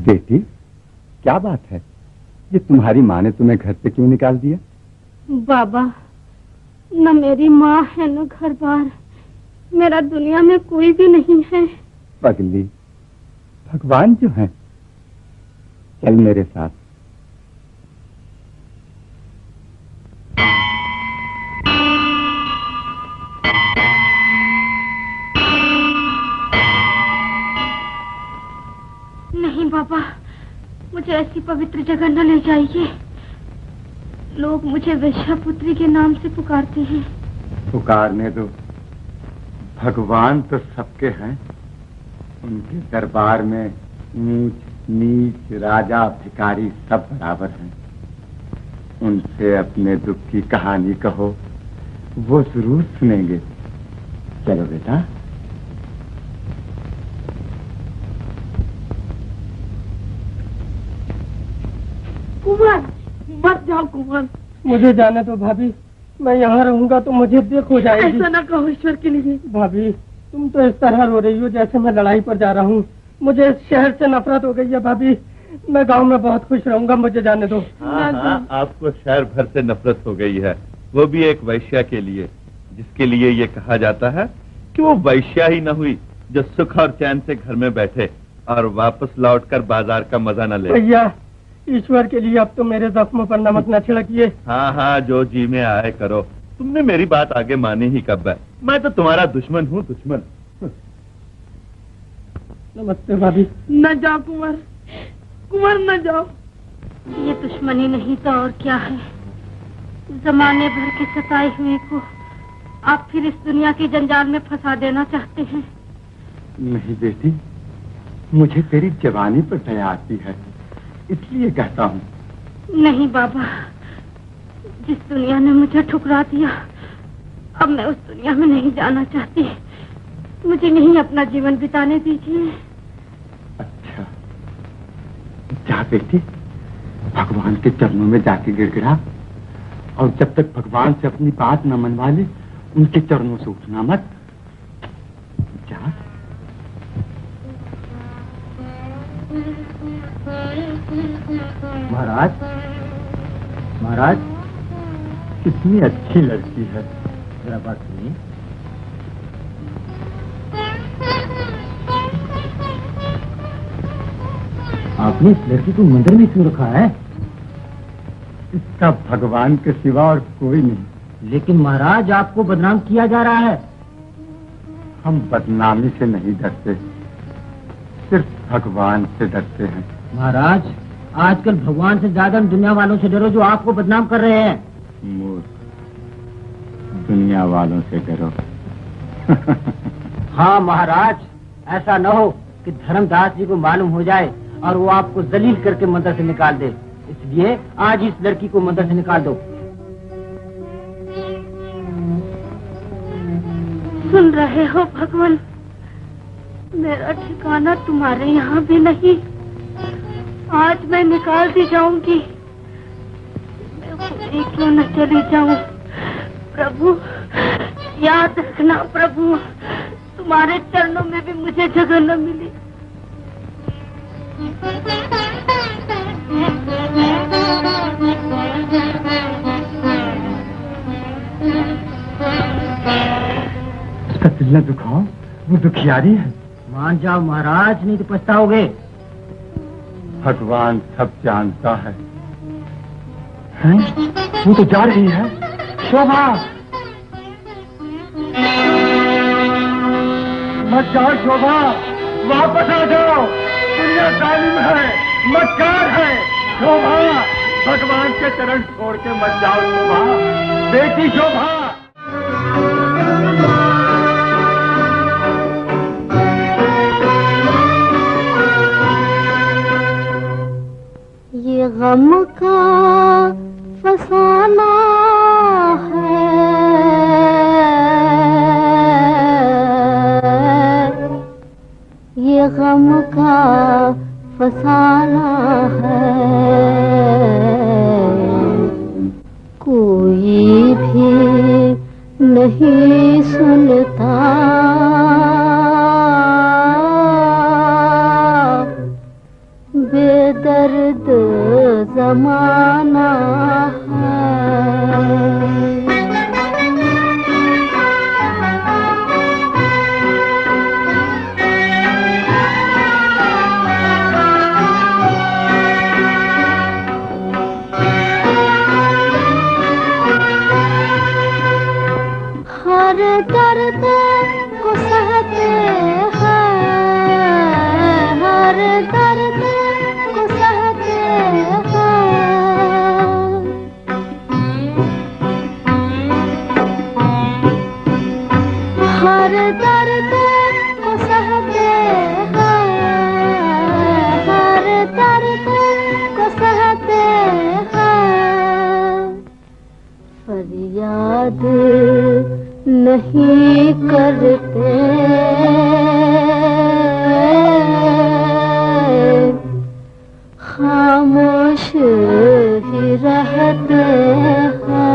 बेटी, क्या बात है? ये तुम्हारी माँ ने तुम्हें घर से क्यों निकाल दिया? बाबा, न मेरी माँ है न घर बार, मेरा दुनिया में कोई भी नहीं है। पगली, भगवान जो है। चल मेरे साथ। नहीं बाबा, मुझे ऐसी पवित्र जगह न ले जाइए। लोग मुझे वैश्यापुत्री के नाम से पुकारते हैं। पुकारने दो, भगवान तो सबके हैं। उनके दरबार में ऊंच नीच, राजा भिखारी सब बराबर हैं। उनसे अपने दुख की कहानी कहो, वो जरूर सुनेंगे। चलो बेटा। कुमार, मत जाओ कुमार। मुझे जाने दो भाभी, मैं यहाँ रहूंगा तो मुझे देख हो जाएगी। ऐसा ना कहो ईश्वर के लिए। भाभी, तुम तो इस तरह रो रही हो जैसे मैं लड़ाई पर जा रहा हूँ। मुझे इस शहर से नफरत हो गई है भाभी। मैं गांव में बहुत खुश रहूंगा, मुझे जाने दो। हाँ, आपको शहर भर से नफरत हो गई है, वो भी एक वैश्या के लिए, जिसके लिए ये कहा जाता है कि वो वैश्या ही न हुई जो सुख और चैन से घर में बैठे और वापस लौटकर बाजार का मजा न ले। भैया, ईश्वर के लिए अब तो मेरे जख्मों पर नमक न छिड़किए। हाँ, जो जी में आए करो। तुमने मेरी बात आगे मानी ही कब है? मैं तो तुम्हारा दुश्मन हूँ, दुश्मन। नमस्ते भाभी। न जाओ कुंवर, कुंवर न जाओ। ये दुश्मनी नहीं तो और क्या है? जमाने भर के सताए हुए को आप फिर इस दुनिया की जंजाल में फंसा देना चाहते हैं। नहीं बेटी, मुझे तेरी जवानी पर दया आती है, इसलिए कहता हूँ। नहीं बाबा, जिस दुनिया ने मुझे ठुकरा दिया, अब मैं उस दुनिया में नहीं जाना चाहती। मुझे यहीं अपना जीवन बिताने दीजिए। अच्छा, जा बेटी, भगवान के चरणों में जाके गिड़गिड़ा, और जब तक भगवान से अपनी बात न मनवा ले, उनके चरणों से उठना मत। जा। महाराज, महाराज, कितनी अच्छी लड़की है। जरा बात सुनिए। आपने इस लड़की को मंदिर में क्यों रखा है? इसका भगवान के सिवा और कोई नहीं। लेकिन महाराज, आपको बदनाम किया जा रहा है। हम बदनामी से नहीं डरते, सिर्फ भगवान से डरते हैं। महाराज, आजकल भगवान से ज्यादा दुनिया वालों से डरो जो आपको बदनाम कर रहे हैं। मूर्ख, दुनिया वालों से डरो। हाँ महाराज, ऐसा न हो कि धर्मदास जी को मालूम हो जाए और वो आपको जलील करके मंदिर से निकाल दे। इसलिए आज इस लड़की को मंदिर से निकाल दो। सुन रहे हो भगवान, मेरा ठिकाना तुम्हारे यहाँ भी नहीं। आज मैं निकाल दी जाऊंगी, मैं खुद क्यों न चली जाऊं। प्रभु, याद रखना प्रभु, तुम्हारे चरणों में भी मुझे जगह न मिली। उसका दिल न दुखाओ, वो दुखियारी है। मान जाओ महाराज, नहीं तो पछताओगे। भगवान सब जानता है। हैं? वो तो जा रही है। शोभा, मत जाओ शोभा, वापस आ जाओ। दुनिया जालिम है, मक्कार है। शोभा, भगवान के चरण छोड़ के मत जाओ शोभा, बेटी शोभा। ये गम का गम का फसाना है, कोई भी नहीं सुनता, बेदर्द जमाना है। हर दर्द को सहते हैं, हर दर्द को सहते हैं, हर दर्द को सहते हैं, हर दर्द को सहते हैं, फरियाद नहीं करते, खामोश ही रहते हैं।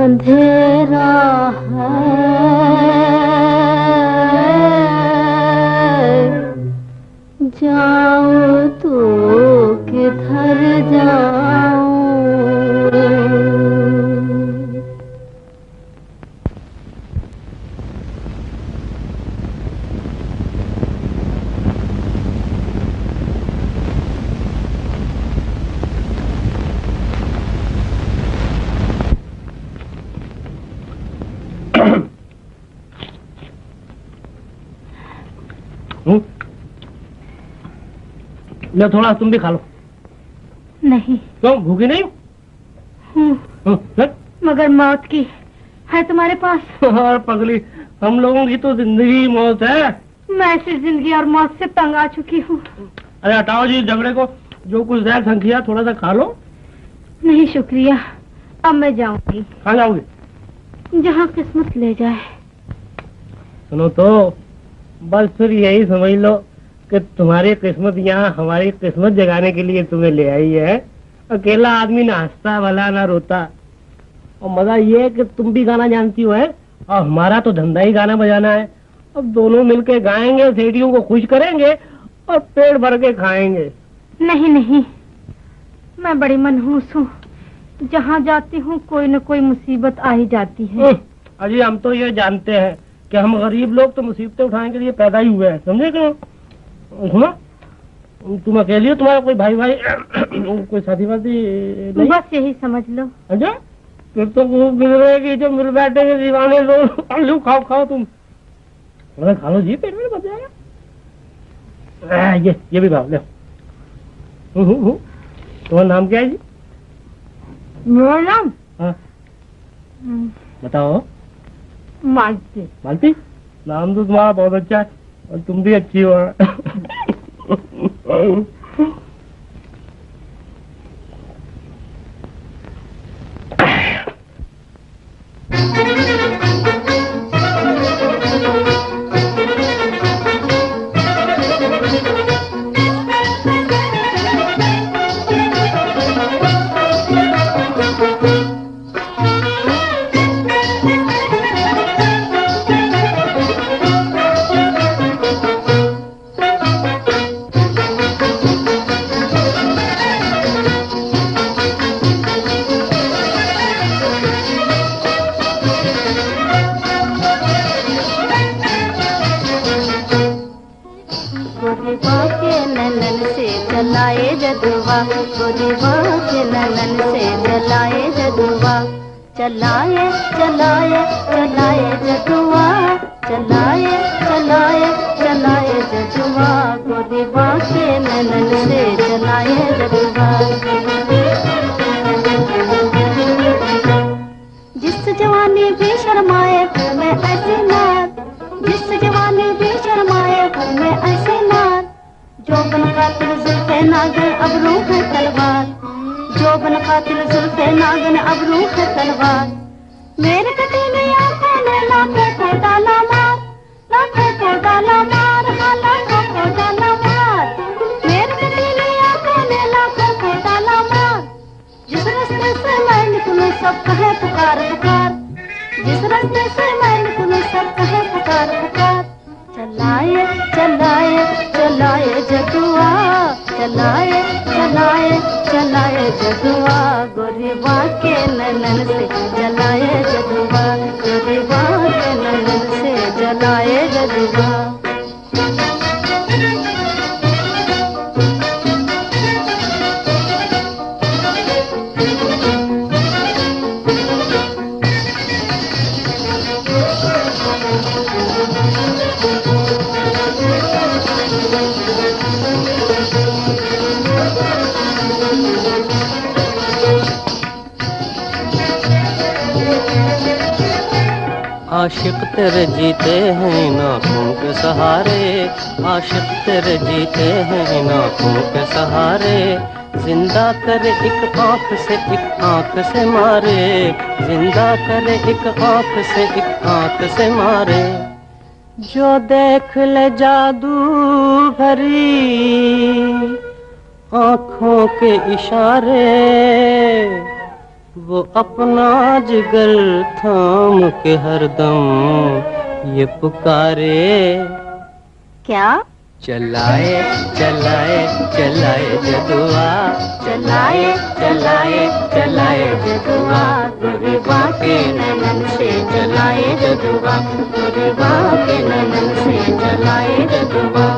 अंधेरा है, जाऊं तो किधर जाऊं। लो थोड़ा तुम भी खा लो। नहीं। क्यों, भूखी नहीं हूँ, मगर मौत की है तुम्हारे पास। और पगली, हम लोगों की तो जिंदगी मौत है। मैं ऐसी जिंदगी और मौत से तंग आ चुकी हूँ। अरे हटाओ जी झगड़े को, जो कुछ जैक संखिया थोड़ा सा खा लो। नहीं शुक्रिया, अब मैं जाऊंगी। कहाँ जाओगी? जहाँ किस्मत ले जाए। सुनो तो, बस फिर यही समझ लो कि तुम्हारी किस्मत यहाँ हमारी किस्मत जगाने के लिए तुम्हें ले आई है। अकेला आदमी ना हंसता भला ना रोता। और मजा ये है कि तुम भी गाना जानती हो है, और हमारा तो धंधा ही गाना बजाना है। अब दोनों मिलके गाएंगे, सेठियों को खुश करेंगे और पेट भर के खाएंगे। नहीं नहीं, मैं बड़ी मनहूस हूँ। जहाँ जाती हूँ कोई न कोई मुसीबत आ ही जाती है। अजी हम तो ये जानते हैं कि हम गरीब लोग तो मुसीबतें उठाने के लिए पैदा ही हुए हैं, समझे क्यों? सुनो, तुम अकेली हो, तुम्हारा कोई भाई कोई साथी वाथी नहीं? बस यही समझ लो। अच्छा, फिर तो मिल रहेगी जो मिल बैठेंगे दीवाने लोग। लो खाओ खाओ तुम, खा लो जी, पेट में बच जाएगा। ये भी खाओ, ले। तुम्हारा नाम क्या है जी? मेरा नाम? हाँ बताओ। मालती। मालती? नाम तो तुम्हारा बहुत अच्छा है और तुम भी अच्छी हो। जदुआ गोरीबा के ननन से चलाए जदुआ चलाए चलाए चलाए जदुआ चलाए चलाए चलाए जदुआ गोरीबा के ननन से चलाए जदुआ जिस जवानी भी शर्माए मैं ऐसी नार जिस जवानी भी शर्माए मैं ऐसी नार जोबन कातिल जुल्फे नागिन अबरू है तलवार जोबन कातिल जुल्फे नागिन अबरू है तलवार मेरे कटीली आंखों ने लाखों को डाला मार लाखों को डाला मार हाँ लाखों को डाला मार मेरे कटीली आंखों ने लाखों को डाला मार जिस रास्ते से मैं निकलूं सब कहे पुकार पुकार जिस रास्ते से मैं निकलूं सब कहे पुकार पुकार चलाए चलाए चलाए जदुआ चलाए चलाए चलाए जदुआ गोरीबा के ननन से चलाए जदुआ गोरीबा के ननन से चलाए जदुआ आशिक तेरे जीते हैं नाखों के सहारे आशिक तेरे जीते हैं नाखों के सहारे जिंदा करे एक आंख से मारे जिंदा करे एक आंख से मारे जो देख ले जादू भरी आंखों के इशारे वो अपना जिगर थाम के हरदम ये पुकारे क्या चलाए चलाए चलाए जदुआ चलाए चलाए चलाए जदुआ गोरीबा के ननन से चलाए जदुआ गोरीबा के ननन से चलाए जदुआ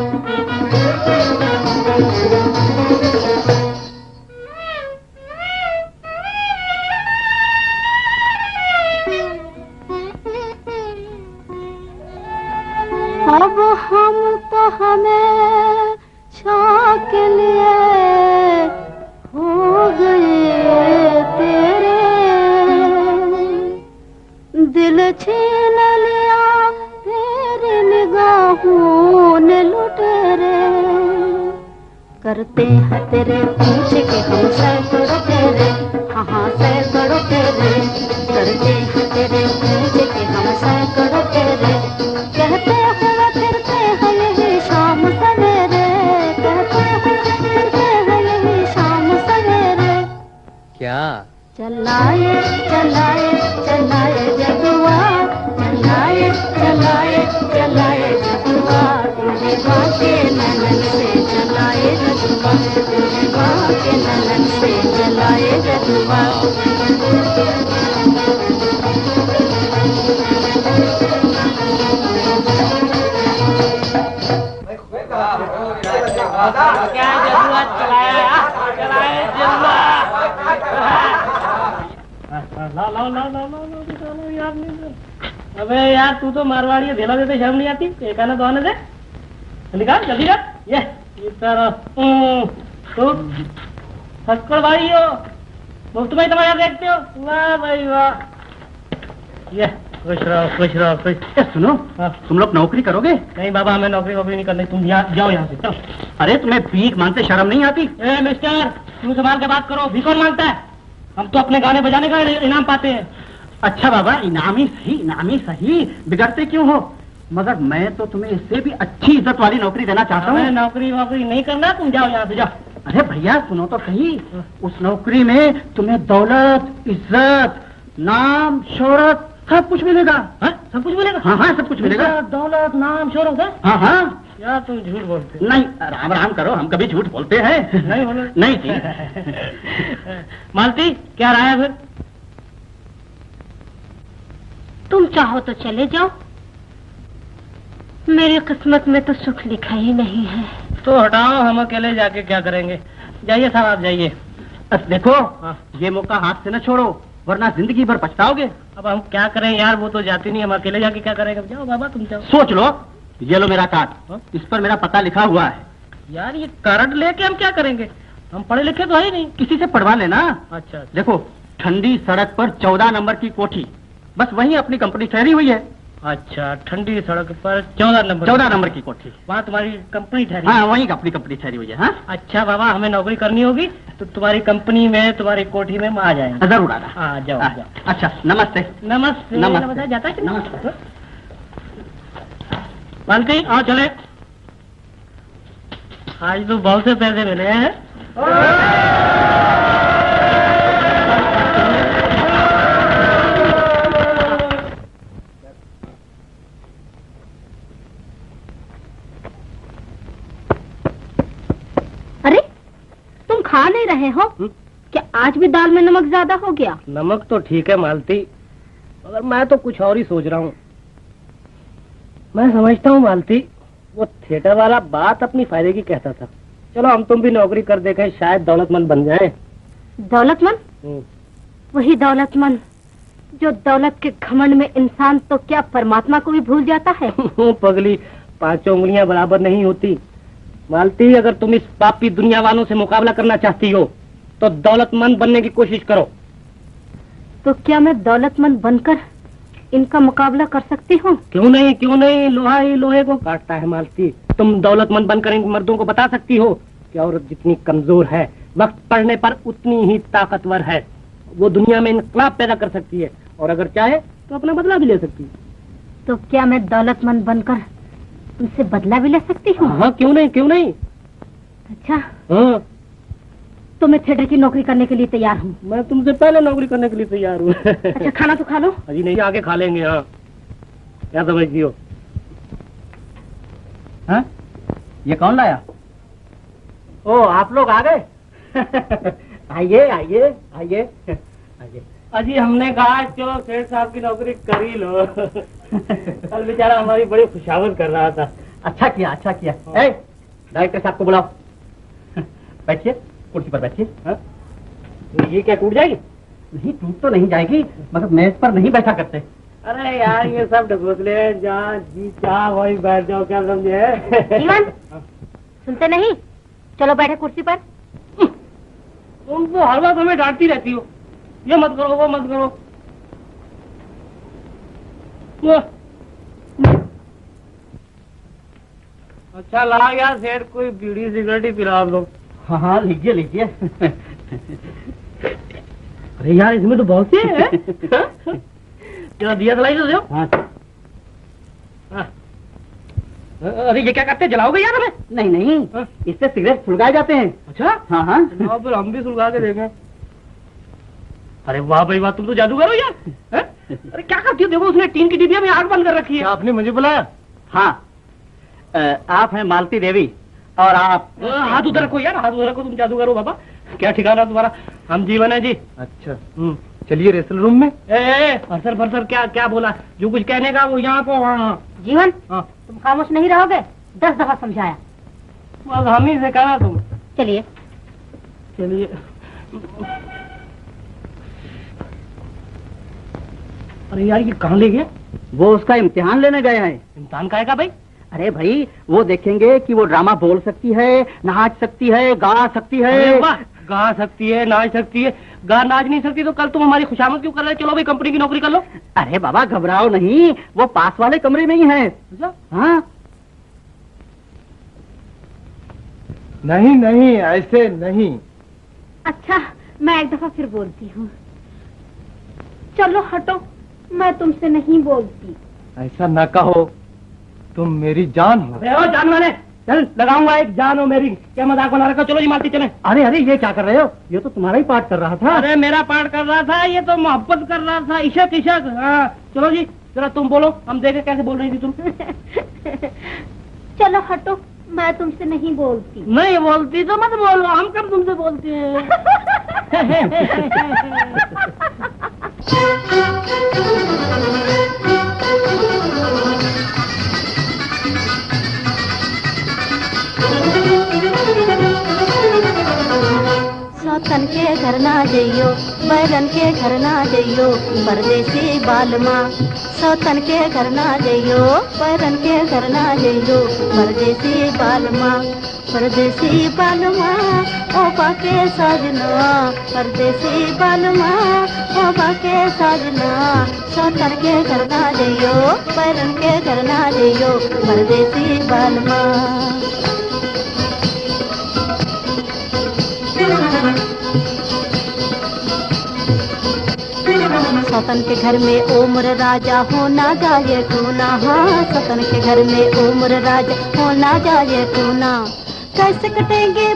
अब हम तो हमें छा के लिए हो गए तेरे दिल छीन लिया तेरी निगाहों ने लुटेरे करते हैं तेरे पीछे के हम सैकड़ों तेरे हाँ सैकड़ों तेरे करते हैं तेरे पीछे के हम सैकड़ों तेरे कहते हुए फिरते हैं यही शाम सवेरे कहते हुए फिरते हैं यही शाम सवेरे क्या चलाए चलाए चलाए जदुआ चलाए चलाए चलाए जदुआ गोरीबा के ननन से चलाए जदुआ गोरीबा के ननन से चलाए जदुआ क्या जदुआ चलाया चलाए जदुआ ला यार नहीं अबे यार तू तो मारवाड़ी है धेला देते शर्म नहीं आती एक आना तो आने दे निकाल जल्दी कर ये तरह तो हक्कड़ भाई हो मुफ्त में तमाशा देखते हो वाह भाई वाह ये खुश रहो खुश सुनो तुम लोग नौकरी करोगे नहीं बाबा हमें नौकरी नहीं करनी तुम जाओ यहाँ से चलो अरे तुम्हें भीख मांगते शर्म नहीं आती ए मिस्टर तुम संभाल के बात करो भीख कौन मांगता है हम तो अपने गाने बजाने का इनाम पाते हैं अच्छा बाबा इनामी सही बिगड़ते क्यों हो मगर मैं तो तुम्हें इससे भी अच्छी इज्जत वाली नौकरी देना चाहता हूँ नौकरी नहीं करना तुम जाओ यहाँ से जाओ अरे भैया सुनो तो सही उस नौकरी में तुम्हें दौलत इज्जत नाम शोहरत सब कुछ मिलेगा सब कुछ मिलेगा हाँ सब कुछ मिलेगा दौलत नाम शोहरत हाँ यार तुम झूठ बोलते नहीं राम करो हम कभी झूठ बोलते हैं नहीं मालती क्या रहा है फिर तुम चाहो तो चले जाओ मेरी किस्मत में तो सुख लिखा ही नहीं है तो हटाओ हम अकेले जाके क्या करेंगे जाइए साहब, आप जाइए। देखो ये मौका हाथ से न छोड़ो, वरना जिंदगी भर पछताओगे। अब हम क्या करें यार, वो तो जाती नहीं, हम अकेले जाके क्या करेंगे। जाओ बाबा तुम जाओ। सोच लो, ये लो मेरा कार्ड, इस पर मेरा पता लिखा हुआ है। यार ये कार्ड लेके हम क्या करेंगे, हम पढ़े लिखे तो है ही नहीं। किसी से पढ़वा लेना। अच्छा देखो, ठंडी सड़क पर 14 नंबर की कोठी, बस वहीं अपनी कंपनी ठहरी हुई है। अच्छा, ठंडी सड़क पर 14 नंबर की कोठी, वहाँ तुम्हारी कंपनी ठहरी? हाँ वहीं अपनी कंपनी ठहरी हुई है। हाँ अच्छा बाबा, हमें नौकरी करनी होगी तो तुम्हारी कंपनी में, तुम्हारी कोठी में हम आ जाएंगे। जरूर आना। हाँ जाओ जाओ। अच्छा, नमस्ते। नमस्ते। नमस्ते। जाता है? नमस्ते। मालती आओ चले, आज तो बहुत से पैसे मिले हैं। अरे तुम खा नहीं रहे हो? क्या आज भी दाल में नमक ज्यादा हो गया? नमक तो ठीक है मालती, मगर मैं तो कुछ और ही सोच रहा हूँ। मैं समझता हूँ मालती, वो थिएटर वाला बात अपनी फायदे की कहता था। चलो हम तुम भी नौकरी कर देखें, शायद दौलतमंद बन जाए। दौलतमंद? वही दौलतमंद जो दौलत के घमंड में इंसान तो क्या परमात्मा को भी भूल जाता है। पगली, 5 उंगलियां बराबर नहीं होती। मालती, अगर तुम इस पापी दुनिया वालों से मुकाबला करना चाहती हो तो दौलतमंद बनने की कोशिश करो। तो क्या मैं दौलतमंद बनकर इनका मुकाबला कर सकती हूँ? क्यों नहीं, क्यों नहीं, लोहा ही लोहे को काटता है मालती। तुम दौलतमंद बनकर इन मर्दों को बता सकती हो कि औरत जितनी कमजोर है, वक्त पड़ने पर उतनी ही ताकतवर है। वो दुनिया में इनकलाब पैदा कर सकती है, और अगर चाहे तो अपना बदला भी ले सकती है। तो क्या मैं दौलतमंद बनकर उनसे बदला भी ले सकती हूँ? हाँ, क्यों नहीं, क्यों नहीं। अच्छा, हाँ, तो मैं थिएटर की नौकरी करने के लिए तैयार हूँ। मैं तुमसे पहले नौकरी करने के लिए तैयार हूँ। अच्छा, खाना तो खा लो। अजी नहीं, आगे खा लेंगे। हाँ, क्या समझती हो? हाँ? ये कौन लाया? ओ, आप लोग आ गए। आइए आइए आइए आइए। अजी हमने कहा चलो सेठ साहब की नौकरी कर ही लो। कल बेचारा हमारी बड़ी खुशामद कर रहा था। अच्छा किया, अच्छा किया। डायरेक्टर साहब को बुलाओ। बैठिए, कुर्सी पर बैठिए। ये क्या टूट जाएगी? नहीं, टूट तो नहीं जाएगी, मगर मेज पर नहीं बैठा करते। अरे यार ये सब ढकोसले हैं, जहाँ जी चाह वही बैठ जाओ, क्या समझे? जीवन, सुनते नहीं? चलो बैठे कुर्सी पर। तुम तो हर वक्त हमें डांटती रहती हो, ये मत करो, वो मत करो। अच्छा ला यार सेठ, कोई बीड़ी सिगरेट ही पिला दो। हाँ हाँ, लीजिए लीजिए। अरे यार इसमें तो बहुत से है। जरा दिया जलाई तो दो। हाँ। अरे ये क्या करते हैं, जलाओगे यार हमें? नहीं नहीं, इससे सिगरेट सुलगाए जाते हैं। अच्छा, हाँ हाँ। फिर हम भी सुलगा के देखें। अरे वाह भाई वाह, तुम तो जादूगर हो यार। अरे क्या करती हो? देखो उसने टीन की डिबिया में आग बंद कर रखी है। आपने मुझे बुलाया? हाँ, आप हैं मालती देवी, और आप हाथ उधर रखो यार, हाथ उधर रखो। तुम जादूगर हो बाबा, क्या ठिकाना तुम्हारा? हम जीवन है जी। अच्छा, चलिए रेसल रूम में। फरसर फरसर क्या क्या बोला? जो कुछ कहने का वो यहाँ को वहाँ। जीवन, हाँ, तुम खामोश नहीं रहोगे? 10 दफा समझाया। बस हम ही से कहना तुम। चलिए चलिए। अरे यार ये कहाँ ले गया? वो उसका इम्तिहान लेने गए हैं। इम्तिहान का है भाई? अरे भाई, वो देखेंगे कि वो ड्रामा बोल सकती है, नाच सकती है, गा सकती है। अरे वाह, गा सकती है, नाच सकती है। गा नाच नहीं सकती तो कल तुम हमारी खुशामद क्यों कर रहे? चलो भाई कंपनी की नौकरी कर लो। अरे बाबा घबराओ नहीं, वो पास वाले कमरे में ही है। हाँ। नहीं नहीं, ऐसे नहीं। अच्छा, मैं एक दफा फिर बोलती हूँ। चलो हटो, मैं तुमसे नहीं बोलती। ऐसा न कहो, तुम मेरी जान हो। अरे जान वाले, चल लगाऊंगा एक जान हो मेरी। क्या मजाक बना रखा? चलो जी मालती चले। अरे अरे, ये क्या कर रहे हो? ये तो तुम्हारा ही पाठ कर रहा था। अरे मेरा पाठ कर रहा था, ये तो मोहब्बत कर रहा था। इशक इशक। हाँ चलो जी, जरा तुम बोलो, हम देखे कैसे बोल रही थी तुम। चलो हटो, मैं तुमसे नहीं बोलती। नहीं बोलती तो मत बोलो, हम कब तुमसे बोलते हैं। के घर ना जइयो, बैरन के घर ना जइयो, परदेसी बालमा। सौतन के घर ना जइयो, बैरन के घर ना जइयो, परदेसी बालमा। परदेसी बालमा ओ बाके साजना, परदेसी बालमा ओ बाके साजना। सौतन के घर ना जइयो, बैरन के घर ना जइयो, परदेसी बालमा। सतन के घर में उम्र राजा होना जाए टूना। हाँ, सतन के घर में उम्र राजा होना जाए टूना। कैसे कटेंगे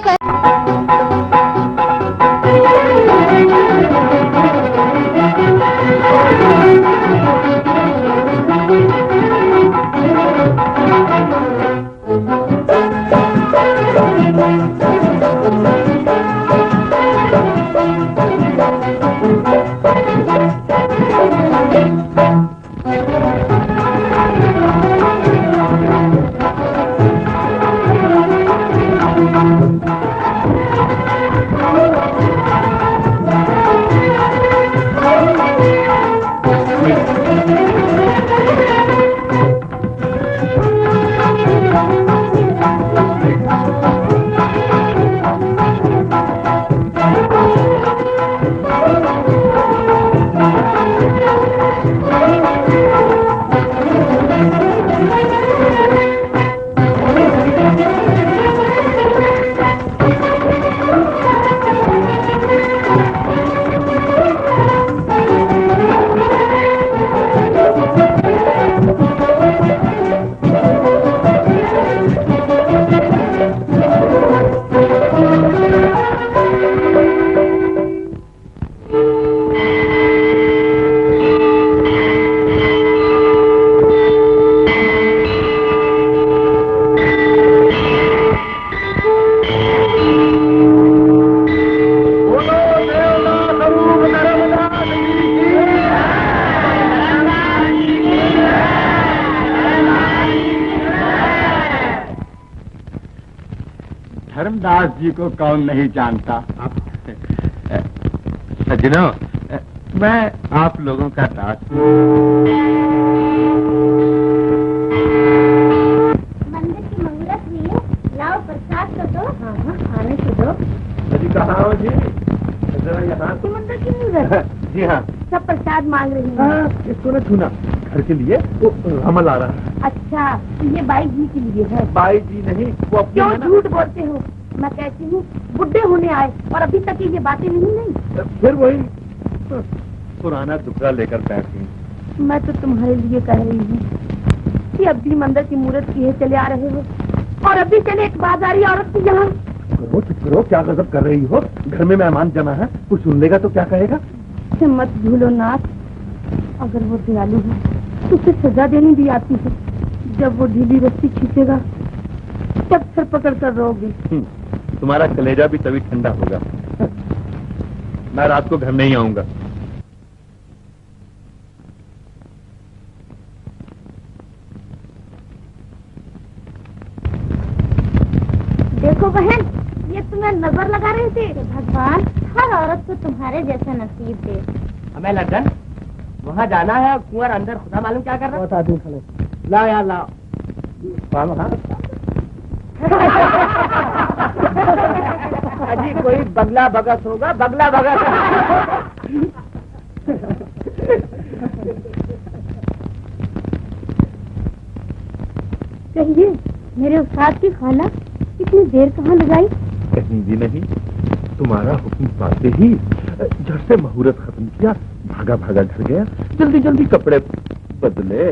धर्मदास जी को कौन नहीं जानता। सज्जनों, मैं आप लोगों का दास हूँ। मंदिर की मुहूर्त हुई है, लाओ प्रसाद तो दो। हाँ हाँ, खाने को दो। जी कहाँ हो जी? जरा यहाँ तो। मंदिर की मुहूर्त। जी हाँ। सब प्रसाद मांग रही हैं। इसको न छूना, घर के लिए वो हमल आ रहा है। अच्छा, ये बाई जी के लिए है। बाई जी नहीं, वो अपने क्यों झूठ बोलते हो? मैं कहती हूँ बुढ़े होने आए और अभी तक ये बातें नहीं। फिर वही पुराना दुखड़ा लेकर बैठी। मैं तो तुम्हारे लिए कह रही हूँ कि अब भी मंदिर की मूर्त किए चले आ रहे हो और अभी चले एक बाजारी औरत की यहाँ। करो चुप करो, क्या गजब कर रही हो? घर में मेहमान जमा है, कुछ सुन लेगा तो क्या कहेगा? मत भूलो नाथ, अगर वो दयालु है तो उसे सजा देनी भी आती है। जब वो ढीली रस्सी खींचेगा तब सर पकड़ कर रोगी। तुम्हारा कलेजा भी तभी ठंडा होगा। मैं रात को घर नहीं आऊंगा। देखो बहन, ये तुम्हें नजर लगा रहे थे। भगवान हर औरत को तुम्हारे जैसा नसीब दे। हमें लंदन वहाँ जाना है। कुंवर अंदर खुदा मालूम क्या कर रहा है। लाओ यार लाओ। अजी कोई बगला भगत होगा, बगला भगत। कहिए मेरे उस्ताद की खाला इतनी देर कहाँ लगाई? कहीं भी नहीं, तुम्हारा हुक्म पाते ही झट से मुहूर्त खत्म किया, भागा भागा घर गया, जल्दी जल्दी कपड़े बदले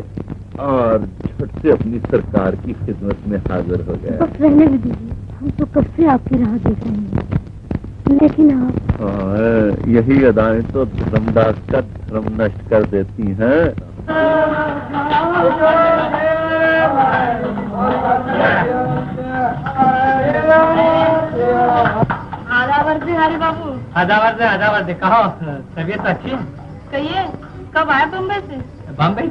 और झट से अपनी सरकार की खिदमत में हाजिर हो गया। बस रहने भी दीजिए, हम तो कब से आपकी राह देख रहे हैं, लेकिन आप। यही अदाएं तो धर्मदास का धर्म नष्ट कर देती हैं। हरी बाबू। आधा वर्ष कहो, तबीयत तो अच्छी है? कहिए कब आए बम्बई से? बम्बई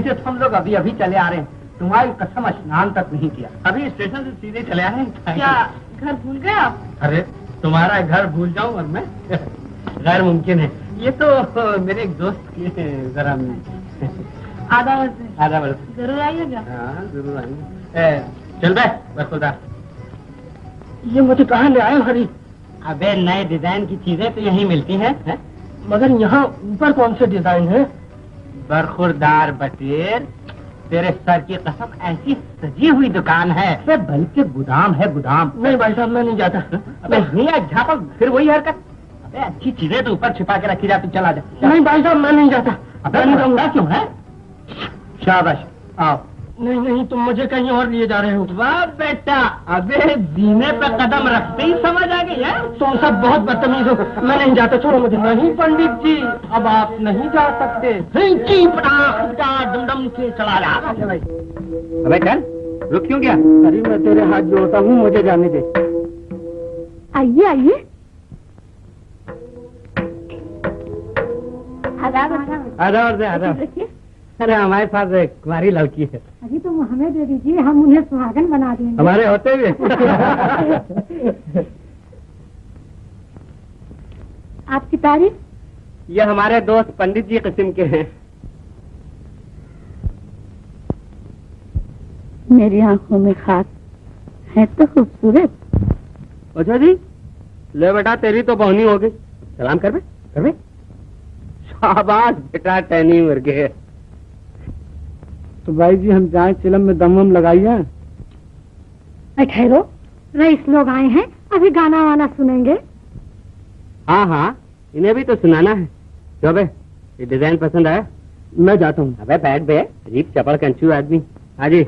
से तो हम लोग अभी अभी चले आ रहे हैं। तुम्हारी कसम स्नान तक नहीं किया, अभी स्टेशन से सीधे चले आ रहे हैं। क्या घर भूल गए आप? अरे तुम्हारा घर भूल जाऊं और मैं गैर मुमकिन है। ये तो मेरे एक दोस्त की जरा आधा वर्ष जरूर आइएगा। हाँ जरूर आएंगे। चल बे खुदा, ये मुझे कहाँ ले आए हरी? अबे नए डिजाइन की चीजें तो यहीं मिलती हैं है? मगर यहाँ ऊपर कौन से डिजाइन है? बरखुरदार बटेर, तेरे सर की कसम ऐसी सजी हुई दुकान है। बल्कि गोदाम है गोदाम। नहीं भाई साहब मैं नहीं जाता। अबे भैया झापक फिर वही हरकत। अबे अच्छी चीजें तो ऊपर छिपा के रखी जाती, चला जा। नहीं भाई साहब मैं नहीं जाता। अबे नहीं जाऊंगा। क्यों है? शाबाश आओ। नहीं नहीं तुम मुझे कहीं और लिए जा रहे हो। वाह बेटा, अबे जीने पे कदम रखते ही समझ आ गई है। तुम सब बहुत बदतमीज हो। मैं नहीं जाता, छोड़ो मुझे। नहीं पंडित जी अब आप नहीं जा सकते। डम से चला जा। अबे चल, रुक क्यों गया? अरे मैं तेरे हाथ जोड़ता हूँ, मुझे जाने दे। आइए आइए। आदाब। अरे हमारे पास एक कुंवारी लड़की है। अभी तो हमें दे दीजिए, हम उन्हें सुहागन बना देंगे। हमारे होते हुए। आपकी तारीफ? ये हमारे दोस्त पंडित जी किस्म के हैं। मेरी आंखों में खास है तो खूबसूरत। अच्छा जी, ले बेटा तेरी तो बहुनी हो गई। सलाम कर बे। शाबाश बेटा, टहनी मर गए। तो भाई जी हम जाए चिलम में दम वम लगाइए। ठहरो, रईस लोग आए हैं, अभी गाना वाना सुनेंगे। हाँ इन्हें भी तो सुनाना है। क्यों बे, ये डिजाइन पसंद आया? मैं जाता हूँ। अबे बैठ बे, अजीब चपड़ कंचू आदमी। हाँ जी।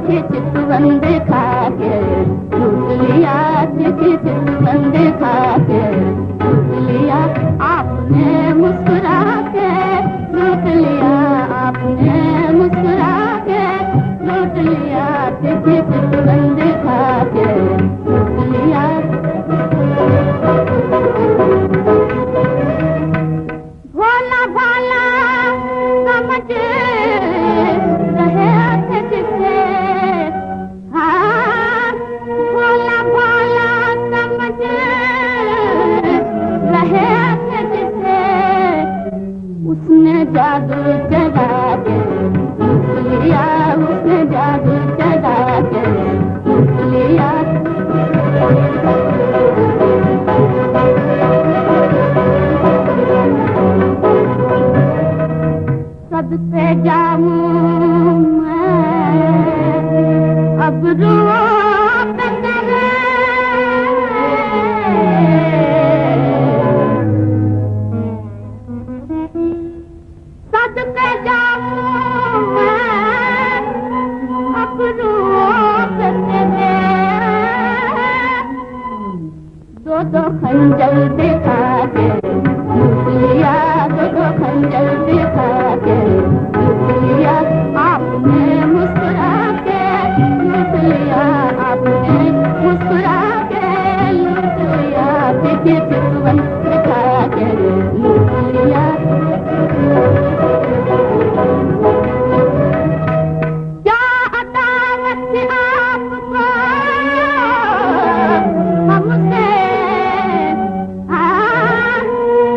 चितवन देखा के लूट लिया, चितवन देखा के लूट लिया, आपने मुस्कुरा के लूट लिया, आपने मुस्कुरा के लूट लिया, चितवन देखा के लूट लिया। भोला भाला समझ रहे थे जिसे, हाँ भोला भाला समझ रहे थे जिसे, उसने जादू चला के लूट लिया, उसने जादू चला के लूट लिया। सबसे जाऊं मैं अब रोक करे, सबसे जाऊं मैं अब रोक करे, दो खंजर दिखा के लूट लिया, दो खंजर दिखा के लूट लिया, आपने मुस्कुरा के लूट लिया, आपने मुस्कुरा के लूट लिया, देखिए चितवन दिखा के लूट लिया। क्या अदावत आपको हमसे,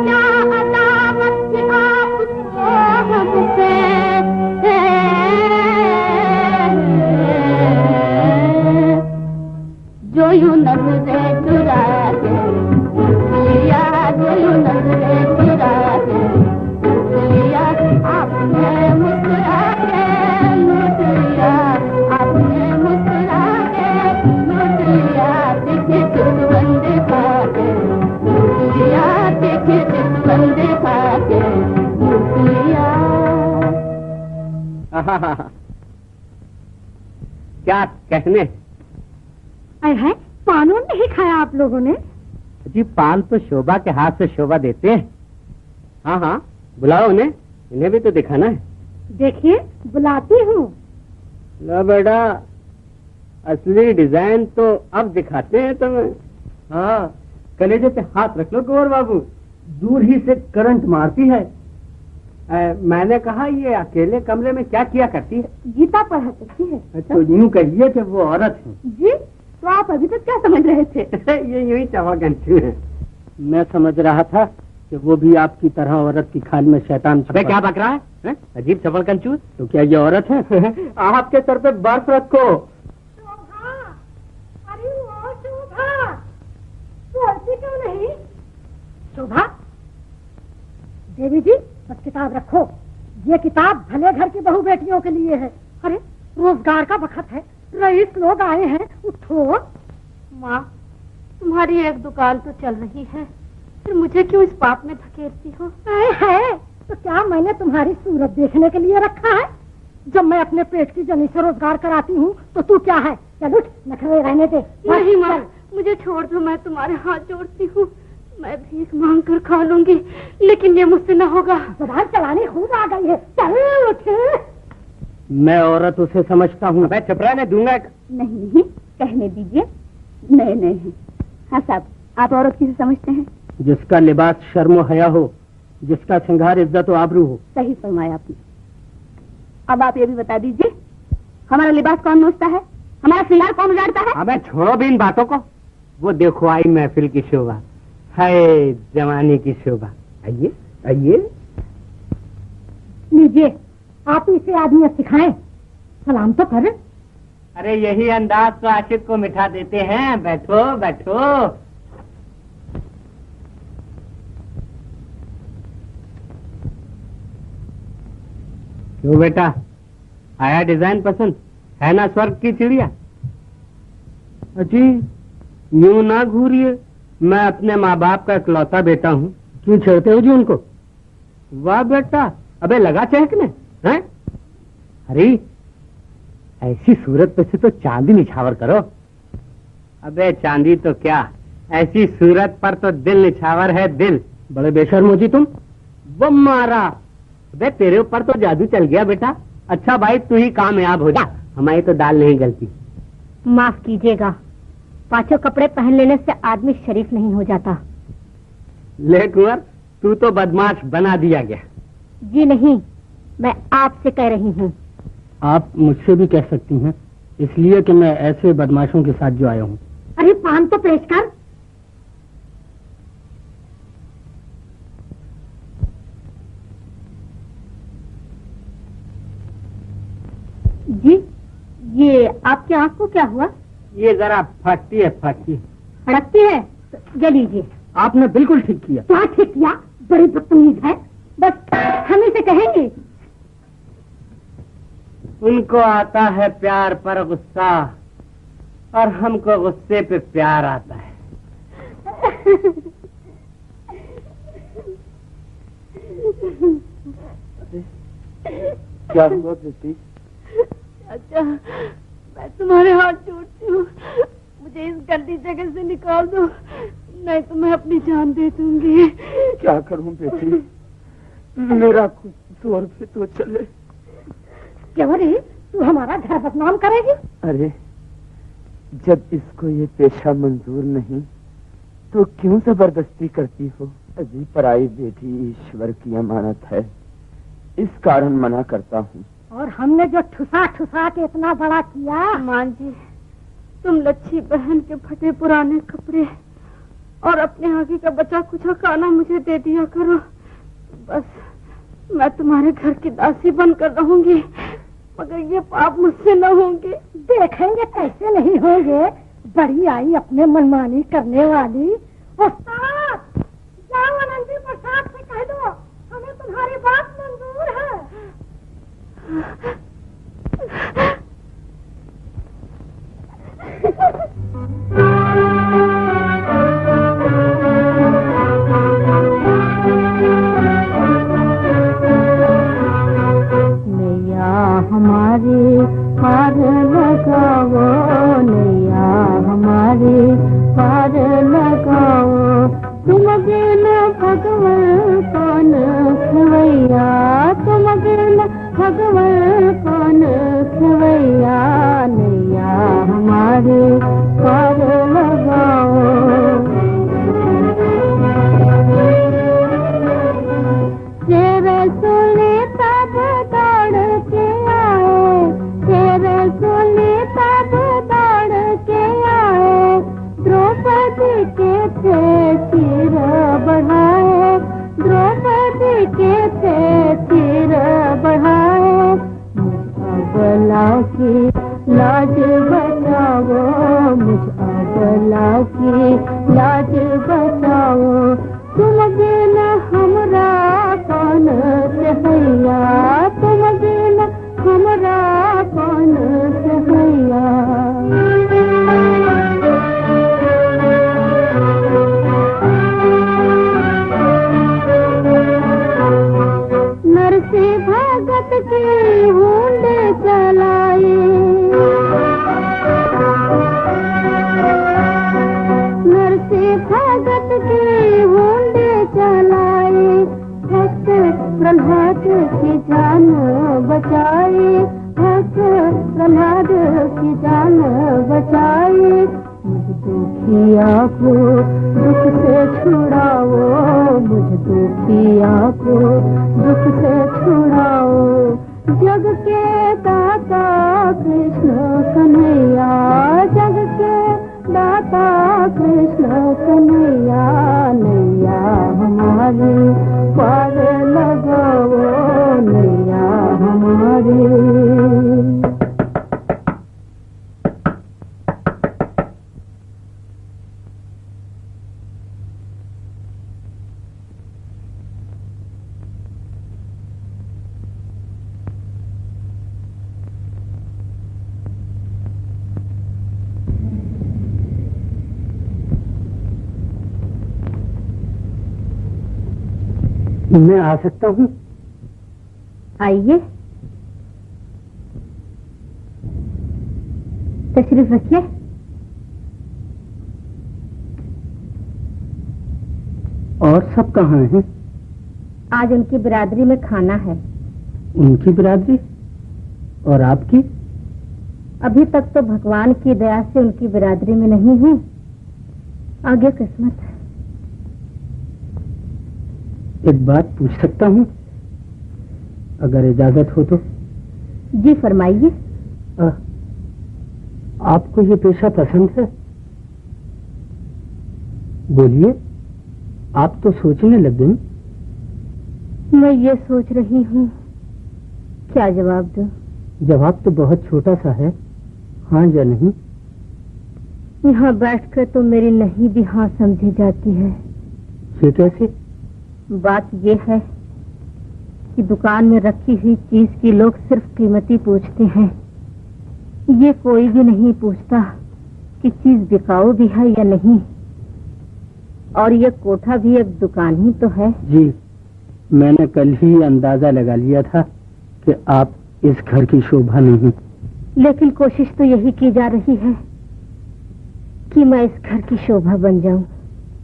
क्या अदावत आपको हमसे, जो यूं नजरें चुरा के लूट लिया, जो यूं नजरें चुरा के लूट लिया, आपने मुस्कुरा के लूट लिया, आपने मुस्कुरा के लूट लिया, देखिए चितवन दिखा के लूट लिया, देखिए चितवन दिखा के लूट लिया। क्या कहने? है पानों नहीं खाया आप लोगों ने? जी पान तो शोभा के हाथ से शोभा देते हैं। हाँ बुलाओ उन्हें, इन्हें भी तो दिखाना है। देखिए बुलाती हूँ। लो बेटा, असली डिजाइन तो अब दिखाते हैं तुम्हें। हाँ कलेजे पे हाथ रख लो गौर बाबू, दूर ही से करंट मारती है। मैंने कहा ये अकेले कमरे में क्या किया करती है? गीता पढ़ा करती है। अच्छा, तो यूं कहिए कि वो औरत है। जी, तो आप अभी तक क्या समझ रहे थे? ये यूं ही चवागंचू है। मैं समझ रहा था कि वो भी आपकी तरह औरत की खाल में शैतान। अबे क्या बक रहा है? अजीब चपल कंचू। तो क्या ये औरत है? आपके सर पे बर्फ रखो। शोभा, अरे वो शोभा, बोलती क्यों नहीं? शोभा, देवी जी बस किताब रखो। ये किताब भले घर की बहू बेटियों के लिए है। अरे रोजगार का वक्त है, रईस लोग आए हैं, उठो। माँ, तुम्हारी एक दुकान तो चल रही है, फिर मुझे क्यों इस पाप में धकेलती हो? है तो क्या मैंने तुम्हारी सूरत देखने के लिए रखा है? जब मैं अपने पेट की जनी से रोजगार कराती हूँ तो तू क्या है? चल उठ, नखरे रहने दे। नहीं माँ, मुझे छोड़ दो, मैं तुम्हारे हाथ जोड़ती हूँ। मैं भीख मांग कर खा लूंगी, लेकिन ये मुझसे न होगा। जुबान चलानी खूब आ गई है। चल उठ। मैं औरत उसे समझता हूँ। मैं चपरा ने दूंगा। नहीं, कहने दीजिए, नए नए हैं। हाँ साहब, आप औरत किसे समझते हैं? जिसका लिबास शर्म व हया हो, जिसका श्रृंगार इज्जत व आबरू हो। सही फरमाया आपने। अब आप ये भी बता दीजिए, हमारा लिबास कौन नोचता है, हमारा श्रृंगार कौन उजाड़ता है? अबे छोड़ो भी इन बातों को। वो देखो आई महफिल की शोभा, है जवानी की शोभा। आइए आइए। लीजिए, आप इसे आदमी सिखाएं, सलाम तो कर। अरे यही अंदाज तो आशिक को मिठा देते हैं। बैठो बैठो। क्यों बेटा, आया डिजाइन पसंद? है ना स्वर्ग की चिड़िया? अजी यूं ना घूरिए, मैं अपने माँ बाप का इकलौता बेटा हूँ। क्यों छेड़ते हो जी उनको? वाह बेटा, अबे लगा चहकने हैं? अरे ऐसी सूरत पे से तो चांदी निछावर करो। अबे चांदी तो क्या, ऐसी सूरत पर तो दिल निछावर है, दिल। बड़े बेशर्म जी तुम। वो मारा। अबे तेरे ऊपर तो जादू चल गया बेटा। अच्छा भाई तू ही कामयाब हो जा, हमारी तो दाल नहीं गलती। माफ कीजिएगा, पांचों कपड़े पहन लेने से आदमी शरीफ नहीं हो जाता। ले कुंवर, तू तो बदमाश बना दिया गया। जी नहीं, मैं आपसे कह रही हूँ। आप मुझसे भी कह सकती हैं, इसलिए कि मैं ऐसे बदमाशों के साथ जो आया हूँ। अरे पान तो पेश कर। जी, ये आपकी आंख को क्या हुआ? ये जरा फटती है, फटती है। फड़कती है? ये लीजिए। आपने बिल्कुल ठीक किया। क्या ठीक किया? बड़ी बदतमीज है। बस हम इसे कहेंगे। उनको आता है प्यार पर गुस्सा, और हमको गुस्से पे प्यार आता है। क्या हुआ बेटी? अच्छा, मैं तुम्हारे हाथ जोड़ती हूँ, मुझे इस गंदी जगह से निकाल दो, नहीं तो मैं अपनी जान दे दूंगी। क्या करूं बेटी, मेरा कुछ जोर से तो चले। क्यों रे, तू हमारा घर बदनाम करेगी? अरे जब इसको ये पेशा मंजूर नहीं तो क्यों जबरदस्ती करती हो? अजी पराई बेटी ईश्वर की अमानत है, इस कारण मना करता हूँ। और हमने जो ठुसा ठुसा के इतना बड़ा किया। मां जी, तुम लच्छी बहन के फटे पुराने कपड़े और अपने आगे का बचा कुचा खाना मुझे दे दिया करो, बस मैं तुम्हारे घर की दासी बनकर रहूंगी, मगर ये पाप मुझसे न होंगे। देखेंगे कैसे नहीं होंगे। बड़ी आई अपने मनमानी करने वाली। उस्ताद, जाओ आनंदी प्रसाद से कह दो, हमें तुम्हारी बात मंजूर है। नैया हमारे पार लगाओ, नैया हमारे पार लगाओ, तुम बिन भगवान कौन खवैया, तुम बिन भगवान कौन खवैया, नैया हमारे पार लगाओ। तेरे सुन के होंडे चलाए, भक्त प्रहलाद की जान बचाए, भक्त प्रहलाद की जान बचाए। मुझ दुखिया को दुख से छुड़ाओ, मुझ दुखिया को दुख से छुड़ाओ। जग के दाता कृष्ण कन्हैया, जग के दाता कृष्ण कन्हैया, नैया हमारी पार लगाओ, नैया हमारी। मैं आ सकता हूँ? आइए, तशरीफ रखिए। और सब कहाँ हैं? आज उनकी बिरादरी में खाना है। उनकी बिरादरी? और आपकी? अभी तक तो भगवान की दया से उनकी बिरादरी में नहीं हूँ, आगे किस्मत है। एक बात पूछ सकता हूँ, अगर इजाजत हो तो? जी फरमाइए। आपको ये पेशा पसंद है? बोलिए, आप तो सोचने लग गई। मैं ये सोच रही हूँ, क्या जवाब दूं? जवाब तो बहुत छोटा सा है, हाँ या नहीं। यहाँ बैठकर तो मेरी नहीं भी हाँ समझी जाती है। ये कैसे? बात ये है कि दुकान में रखी हुई चीज की लोग सिर्फ कीमती पूछते हैं, ये कोई भी नहीं पूछता कि चीज बिकाऊ भी है या नहीं। और ये कोठा भी एक दुकान ही तो है। जी, मैंने कल ही अंदाजा लगा लिया था कि आप इस घर की शोभा नहीं। लेकिन कोशिश तो यही की जा रही है कि मैं इस घर की शोभा बन जाऊं।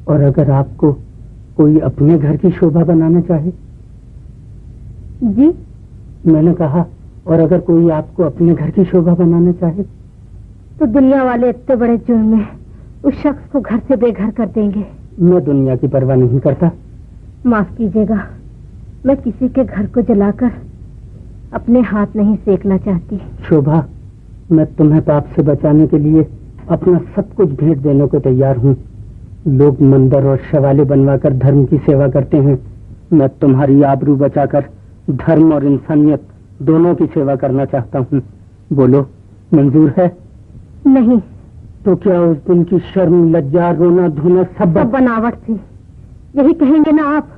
और अगर आपको कोई अपने घर की शोभा बनाना चाहे? जी, मैंने कहा, और अगर कोई आपको अपने घर की शोभा बनाना चाहे? तो दुनिया वाले इतने बड़े जुर्म में उस शख्स को घर से बेघर कर देंगे। मैं दुनिया की परवाह नहीं करता। माफ कीजिएगा, मैं किसी के घर को जलाकर अपने हाथ नहीं सेकना चाहती। शोभा, मैं तुम्हें पाप से बचाने के लिए अपना सब कुछ भेंट देने को तैयार हूँ। लोग मंदिर और शवाले बनवाकर धर्म की सेवा करते हैं, मैं तुम्हारी आबरू बचाकर धर्म और इंसानियत दोनों की सेवा करना चाहता हूँ। बोलो, मंजूर है? नहीं। तो क्या उस दिन की शर्म, लज्जा, रोना धोना सब बनावट थी, यही कहेंगे ना आप?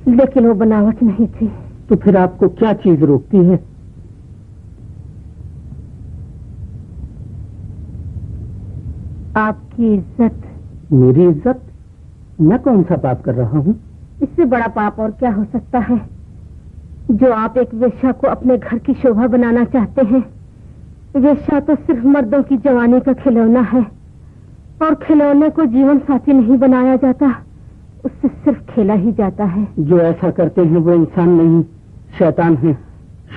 लेकिन वो बनावट नहीं थी। तो फिर आपको क्या चीज रोकती है? आपकी इज्जत। मेरी इज्जत? मैं कौन सा पाप कर रहा हूँ? इससे बड़ा पाप और क्या हो सकता है, जो आप एक वेश्या को अपने घर की शोभा बनाना चाहते हैं। वेश्या तो सिर्फ मर्दों की जवानी का खिलौना है, और खिलौने को जीवन साथी नहीं बनाया जाता, उससे सिर्फ खेला ही जाता है। जो ऐसा करते हैं वो इंसान नहीं, शैतान है।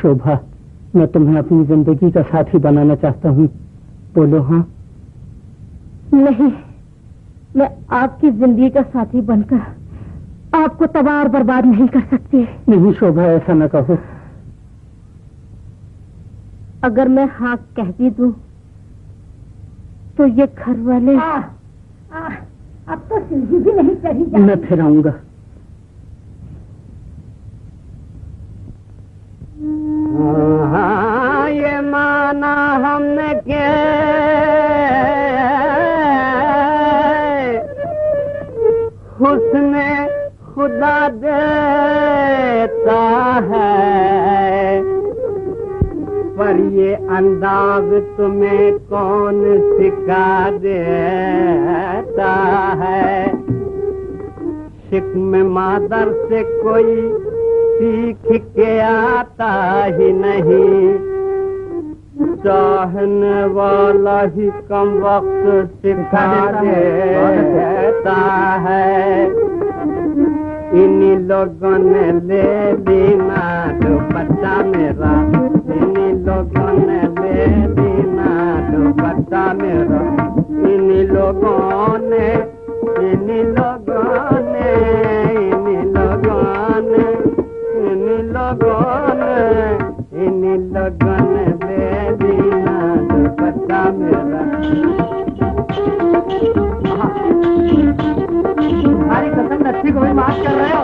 शोभा, मैं तुम्हें अपनी जिंदगी का साथी बनाना चाहता हूँ। बोलो हाँ। नहीं, मैं आपकी जिंदगी का साथी बनकर आपको तबाह और बर्बाद नहीं कर सकती। नहीं शोभा, ऐसा न कहो। अगर मैं हाँ कह भी दूं तो ये घर वाले अब तो सीढ़ी भी नहीं चढ़ी जाती। मैं फिर आऊंगा। हाँ, ये माना हमने के हुस्ने खुदा देता है, पर ये अंदाज तुम्हें कौन सिखा देता है। शिक्म मादर से कोई सीख के आता ही नहीं, चाहने वाला ही कम वक्त सिखा देता है। इन्हीं लोगों ने ले लीना दुपट्टा मेरा, इन्हीं लोगों ने ले लीना दुपट्टा मेरा, इन्हीं लोगों ने, इन्हीं लोगों ने, इन्हीं लोगों ने, इन्हीं लोगों ने, इन्हीं लोगों ने ले लीना दुपट्टा मेरा। तुम्हारी कसम लच्छी को भी माफ कर रहे हो।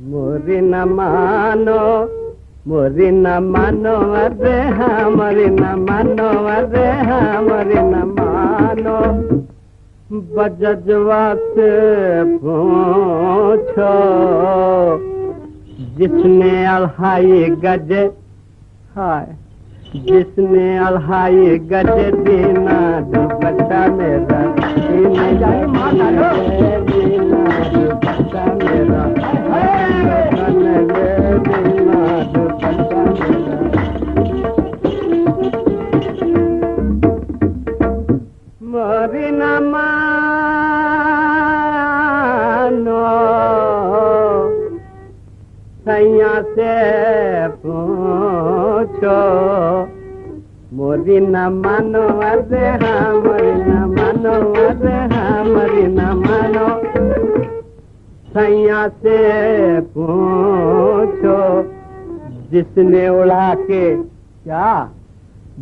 मोरी न मानो, मोरी न मानो अरे हमारी न मानो अरे हमारी न मानो, बजजवा से पूछो जिसने अल्हाई गजे, हाय जिसने अल्हाई गजे दीना दुपट्टा मेरा, दीना दुपट्टा मेरा, दीना दुपट्टा मेरा। मोरी न मानो सैया से पूछो, मोरी न मानो अरे हमारी न मानो अरे हमारी न मानो, सैया से पूछो जिसने उड़ा के, क्या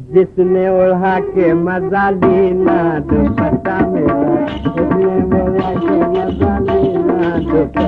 जिसने उड़ा के मजा लीना दुपट्टा मेरा, जिसने उड़ा के मजा लीना दुपट्टा।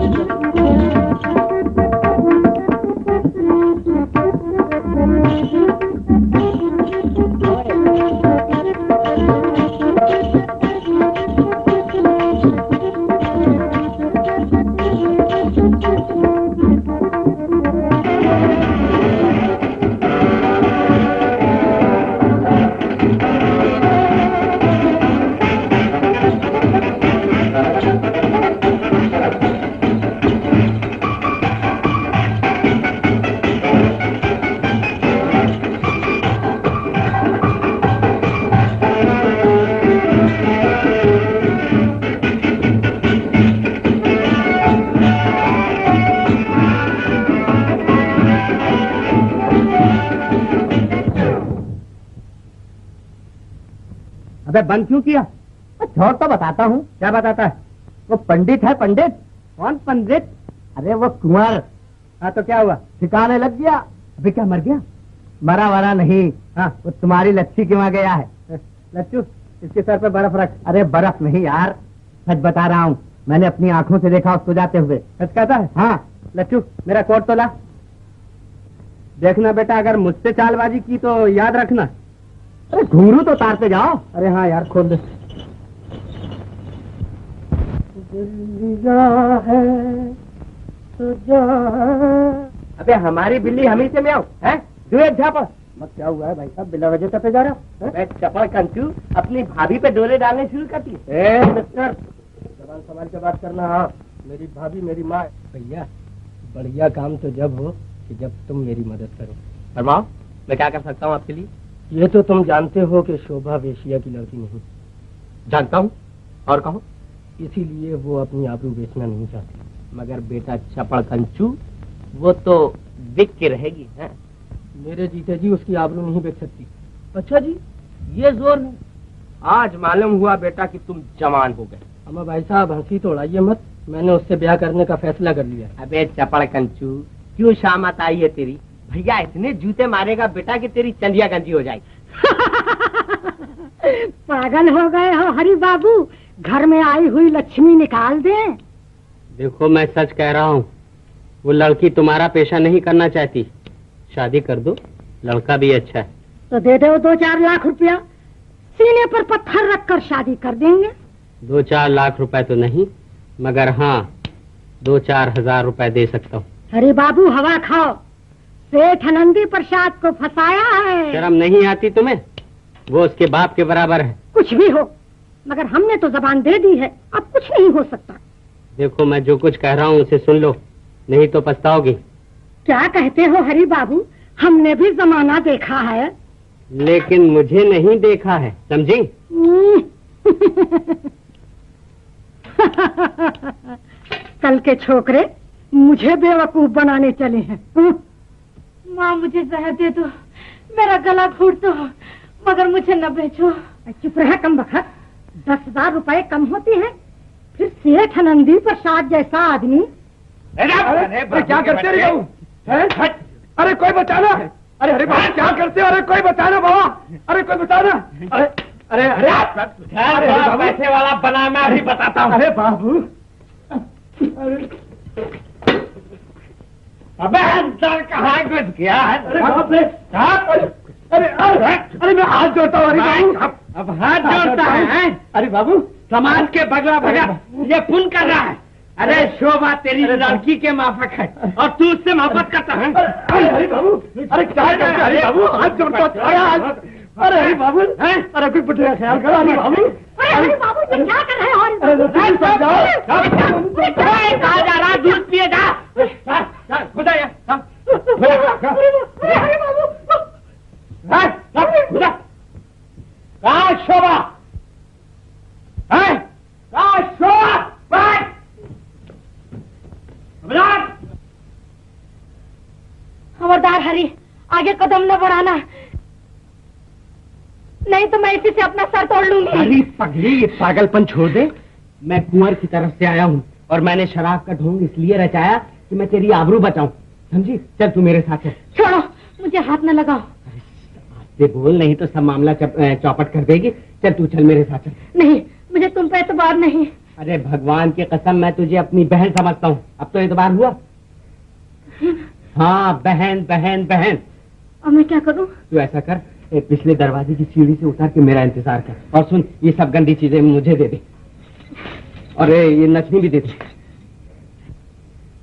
अबे बंद क्यों किया? झोर तो बताता हूँ। क्या बताता है? वो पंडित है। पंडित? कौन पंडित? अरे वो कुंवर। हाँ तो क्या हुआ? ठिकाने लग गया। अभी क्या मर गया? मरा वरा नहीं। हाँ वो तुम्हारी लच्छी के वहाँ गया है। लच्छू इसके सर पे बर्फ रख। अरे बर्फ नहीं यार, सच बता रहा हूँ, मैंने अपनी आंखों से देखा उसको जाते हुए। सच कहता है? हाँ। लच्छू मेरा कोट तो ला। देखना बेटा, अगर मुझसे चालबाजी की तो याद रखना। अरे घुंघरू तो उतारते जाओ। अरे हाँ यार खोल दे। है तो जा। अबे हमारी बिल्ली हमी से में आओ है? दुए झापड़ मत। क्या हुआ है भाई साहब, बिना वजह पे जा रहा है? चपड़ कंचू अपनी भाभी पे डोले डालने शुरू करती है। मिस्टर जबान संभाल के बात करना। हाँ मेरी भाभी मेरी माँ। भैया बढ़िया काम तो जब हो कि जब तुम मेरी मदद करो। फरमाओ, मैं क्या कर सकता हूँ आपके लिए? ये तो तुम जानते हो कि शोभा वेश्या की लड़की नहीं। जानता हूँ, और कहो। इसीलिए वो अपनी आबरू बेचना नहीं चाहती। मगर बेटा चपड़ कंचू वो तो बिक के रहेगी है? मेरे जीते जी उसकी आबरू नहीं बेच सकती। अच्छा जी, ये जोर है। आज मालूम हुआ बेटा कि तुम जवान हो गए। अम्मा भाई साहब हंसी तो उड़ाइए मत, मैंने उससे ब्याह करने का फैसला कर लिया। अबे चपड़ कंचू क्यों शामत आई है तेरी? भैया इतने जूते मारेगा बेटा कि तेरी चंदिया गंजी हो जाएगी। पागल हो गए हो हरि बाबू, घर में आई हुई लक्ष्मी निकाल दे। देखो मैं सच कह रहा हूँ, वो लड़की तुम्हारा पेशा नहीं करना चाहती। शादी कर दो, लड़का भी अच्छा है। तो दे दो 2-4 लाख रुपया, सीने पर पत्थर रखकर शादी कर देंगे। 2-4 लाख रुपए तो नहीं, मगर हाँ 2-4 हजार रुपए दे सकता हूँ। अरे बाबू हवा खाओ, सेठ आनंदी प्रसाद को फंसाया है। शर्म नहीं आती तुम्हें? वो उसके बाप के बराबर है। कुछ भी हो, मगर हमने तो जबान दे दी है, अब कुछ नहीं हो सकता। देखो मैं जो कुछ कह रहा हूँ उसे सुन लो, नहीं तो पछताओगी। क्या कहते हो हरि बाबू? हमने भी जमाना देखा है। लेकिन मुझे नहीं देखा है, समझी? कल के छोकरे मुझे बेवकूफ बनाने चले हैं। माँ मुझे जहर दे दो, मेरा गला घोट दो, मगर मुझे न बेचो। चुप रह कम बखत। 10,000 रुपए कम होते हैं? फिर सेठ नंदी प्रसाद जैसा आदमी। अरे क्या करते रहे हो? अरे कोई बचाना! अरे अरे बाबा क्या करते हो? अरे कोई बचाना बाबा! अरे कोई बचाना! अरे अरे अरे पैसे वाला बना, मैं अभी बताता हूँ। अरे बाबू! अबे अंदर कहाँ घुस गया? अरे बाप रे! अरे मैं हाथ जोड़ता हूँ। अरे बाबू! अब हाथ जोड़ता है? अरे बाबू! समाज के बगला बगला ये पुन कर रहा है। अरे शोभा तेरी लड़की के माफक है और तू उससे मोहब्बत करता है। अरे बाबू! अरे क्या करते? अरे बाबू हाथ जोड़ता। अरे अरे बाबू! अरे कोई बुढ़े का ख्याल करो। अरे बाबू! अरे बाबू ये क्या कर रहे हो? कहा जा रहा? दूध पिए जा। खुदा कहा शोभा? कहा शोभा? खबरदार हरी, आगे कदम न बढ़ाना, नहीं तो मैं इसी से अपना सर तोड़ लूंगी। अरे पगली, ये पागलपन छोड़ दे। मैं कुंवर की तरफ से आया हूँ और मैंने शराब का ढोंग इसलिए रचाया कि मैं तेरी आबरू बचाऊं, समझी? चल तू मेरे साथ है। छोड़ो, मुझे हाथ न लगाओ। से बोल, नहीं तो सब मामला चौपट कर देगी। चल तू चल मेरे साथ चल। नहीं, मुझे तुम पे एतबार नहीं। अरे भगवान की कसम, मैं तुझे अपनी बहन समझता हूँ। अब तो एतबार हुआ? हाँ, बहन बहन बहन। अब मैं क्या करूँ? तू ऐसा कर, पिछले दरवाजे की सीढ़ी से उतार के मेरा इंतजार कर। और सुन, ये सब गंदी चीजें मुझे दे दे और ये नथनी भी दे दे।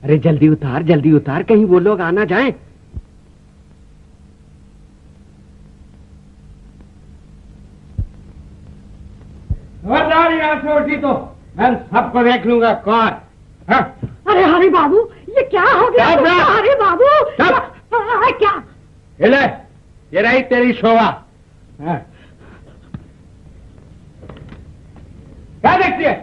अरे जल्दी उतार, कहीं वो लोग आना जाएं। खबरदार यहाँ से उठी तो मैं सबको देख लूंगा कौन। हाँ? अरे हरि बाबू ये क्या हो गया? हरि बाबू क्या? ले, ये रही तेरी शोभा। हाँ? क्या देखती है?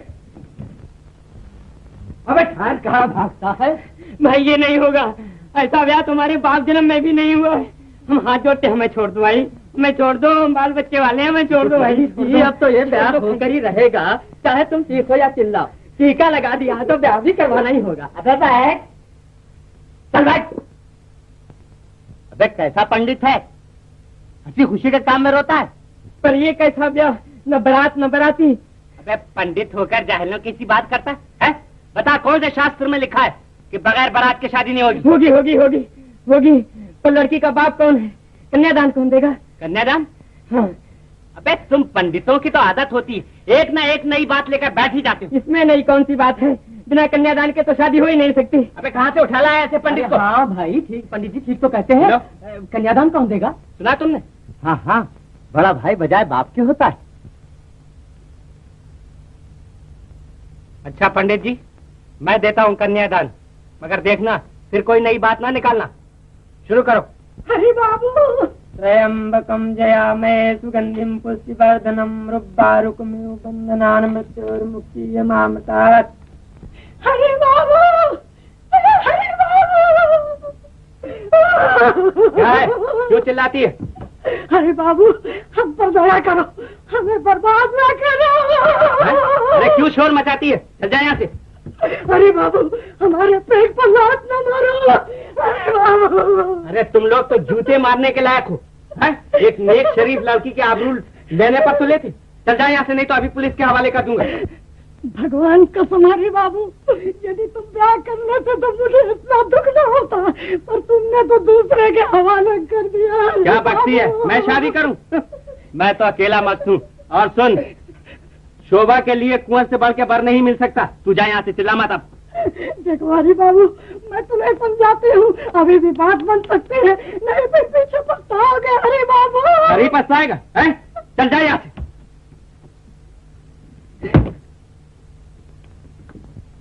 अबे ठान कहाँ भागता है? भाई ये नहीं होगा, ऐसा ब्याह तुम्हारे बाप जन्म में भी नहीं हुआ है। हम हाथ जोड़ते, हमें छोड़ दो भाई, हमें छोड़ दो, हम बाल बच्चे वाले हैं, हमें छोड़ दो भाई। अब तो ये ब्याह होकर ही रहेगा, चाहे तुम चीखो या चिल्लाओ। टीका लगा दिया तो ब्याह भी करवाना ही होगा। अबे बैठ, चल बैठ। अबे कैसा पंडित है, हंसी खुशी के काम में रोता है। पर ये कैसा ब्याह, न बारात न बराती। अबे पंडित होकर जाहिलों की सी बात करता है? बता कौन से शास्त्र में लिखा है कि बगैर बारात की शादी नहीं होगी? होगी होगी होगी होगी। पर लड़की का बाप कौन है? कन्यादान कौन देगा? कन्यादान? हाँ। अबे तुम पंडितों की तो आदत होती है, एक ना एक नई बात लेकर बैठ ही जाते हो। इसमें नई कौन सी बात है? बिना कन्यादान के तो शादी हो ही नहीं सकती। अबे कहाँ से उठा लाया ऐसे पंडित को? हाँ भाई ठीक, पंडित जी ठीक तो कहते हैं। कन्यादान कौन देगा? सुना तुमने? हाँ हाँ, बड़ा भाई बजाय बाप के होता है। अच्छा पंडित जी, मैं देता हूँ कन्यादान, मगर देखना फिर कोई नई बात ना निकालना। शुरू करो। हरि बाबू त्र्यंबकम जयामहे सुगंधिम पुष्टिवर्धनम रुब्बारुकमिव बंधनान् मृत्योर्मुक्षीयमामृतात्। हरि बाबू, हरि बाबू। क्या है? क्यों चिल्लाती है? अरे बाबू हम पर दया करो, हमें बर्बाद ना करो। अरे क्यों शोर मचाती है? चल जाए यहाँ से। अरे बाबू हमारे पेट पर लात न मारो। अरे बाबू। अरे तुम लोग तो जूते मारने के लायक हो। एक नेक शरीफ लड़की के आबरू लेने पर तो लेते। चल जाए यहाँ से, नहीं तो अभी पुलिस के हवाले कर दूंगा। भगवान कसम हरि बाबू, यदि तुम ब्याह कर लेते तो मुझे इतना दुख न होता, पर तुमने तो दूसरे के हवाले कर दिया। क्या बकती है? मैं शादी करूं? मैं तो अकेला मस्त हूँ। और सुन, शोभा के लिए कुंवर से बढ़ के बर नहीं मिल सकता। तू जा यहाँ से, चिल्ला मत अब। देखो हरि बाबू, मैं तुम्हें समझाती हूँ, अभी भी बात बन सकती है, नहीं तो पीछे पछताओगे हरि बाबू। अरे पछताएगा? चल जा यहाँ से।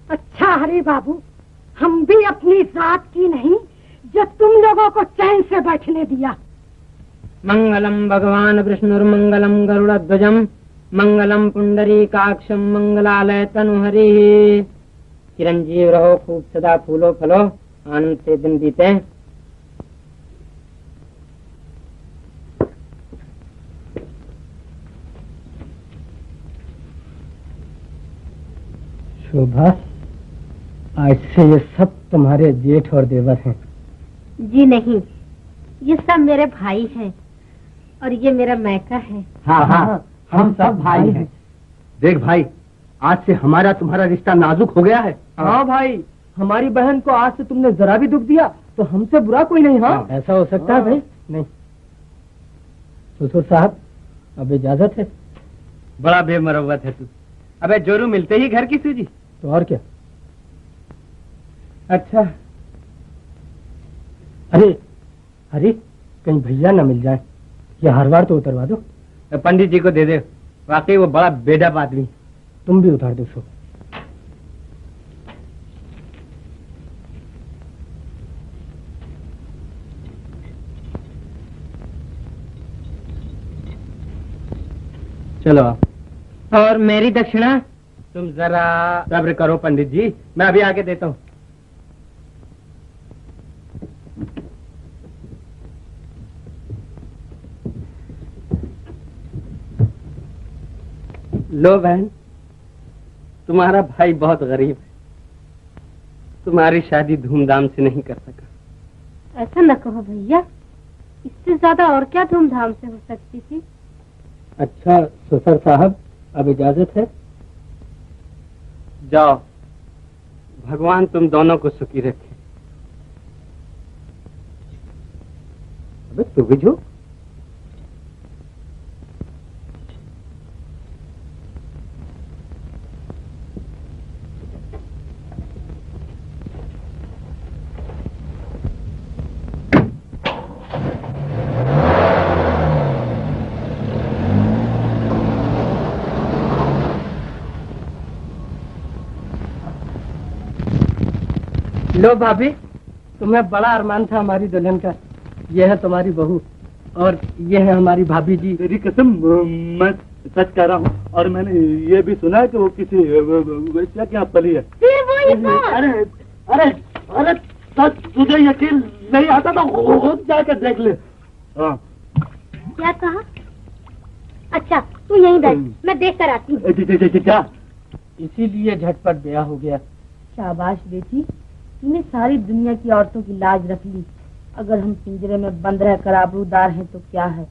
अच्छा हरि बाबू, हम भी अपनी जात की नहीं जो तुम लोगों को चैन से बैठने दिया। मंगलम भगवान विष्णुर्मंगलम गरुड़ध्वजम मंगलम पुंडरीकाक्षम मंगलालय तनुहरि। चिरंजीव रहो, खूब सदा फूलो फलो, आनंद से दिन बीते। शोभा, आज से ये सब तुम्हारे जेठ और देवर हैं। जी नहीं, ये सब मेरे भाई हैं और ये मेरा मैका है। हाँ हाँ, हम सब भाई हैं। देख भाई, आज से हमारा तुम्हारा रिश्ता नाजुक हो गया है। हाँ भाई, हमारी बहन को आज से तुमने जरा भी दुख दिया तो हमसे बुरा कोई नहीं। हाँ, ऐसा हो सकता है भाई? नहीं। ससुर साहब, अब इजाजत है। बड़ा बेमरवत है तू। अबे जोरू, मिलते ही घर की सूजी। तो और क्या। अच्छा, अरे कहीं भैया न मिल जाए, या हर बार तो उतरवा दो। पंडित जी को दे दे, वाकई वो बड़ा बेढप आदमी। तुम भी उतार दो सो। चलो। और मेरी दक्षिणा? तुम जरा सब्र करो पंडित जी, मैं अभी आके देता हूँ। लो बहन, तुम्हारा भाई बहुत गरीब है, तुम्हारी शादी धूमधाम से नहीं कर सका। ऐसा न कहो भैया, इससे ज्यादा और क्या धूमधाम से हो सकती थी। अच्छा ससुर साहब, अब इजाजत है। जाओ, भगवान तुम दोनों को सुखी रखे। अबे तू भी जो। लो भाभी, तुम्हें बड़ा अरमान था हमारी दुल्हन का। यह है तुम्हारी बहू और ये है हमारी भाभी जी। तेरी कसम, मैं सच कह रहा हूँ। और मैंने ये भी सुना है कि वो किसी वैश्या के यहाँ पली है। अरे अरे अरे, सच तुझे यकीन नहीं आता तो खुद जाकर देख ले। हाँ। क्या कहा? अच्छा तू यहीं बैठ, मैं देख कर आती हूँ। क्या? इसीलिए झटपट ब्याह हो गया। शाबाश बेटी, तूने सारी दुनिया की औरतों की लाज रख ली। अगर हम पिंजरे में बंद रहकर आबरूदार हैं तो क्या है,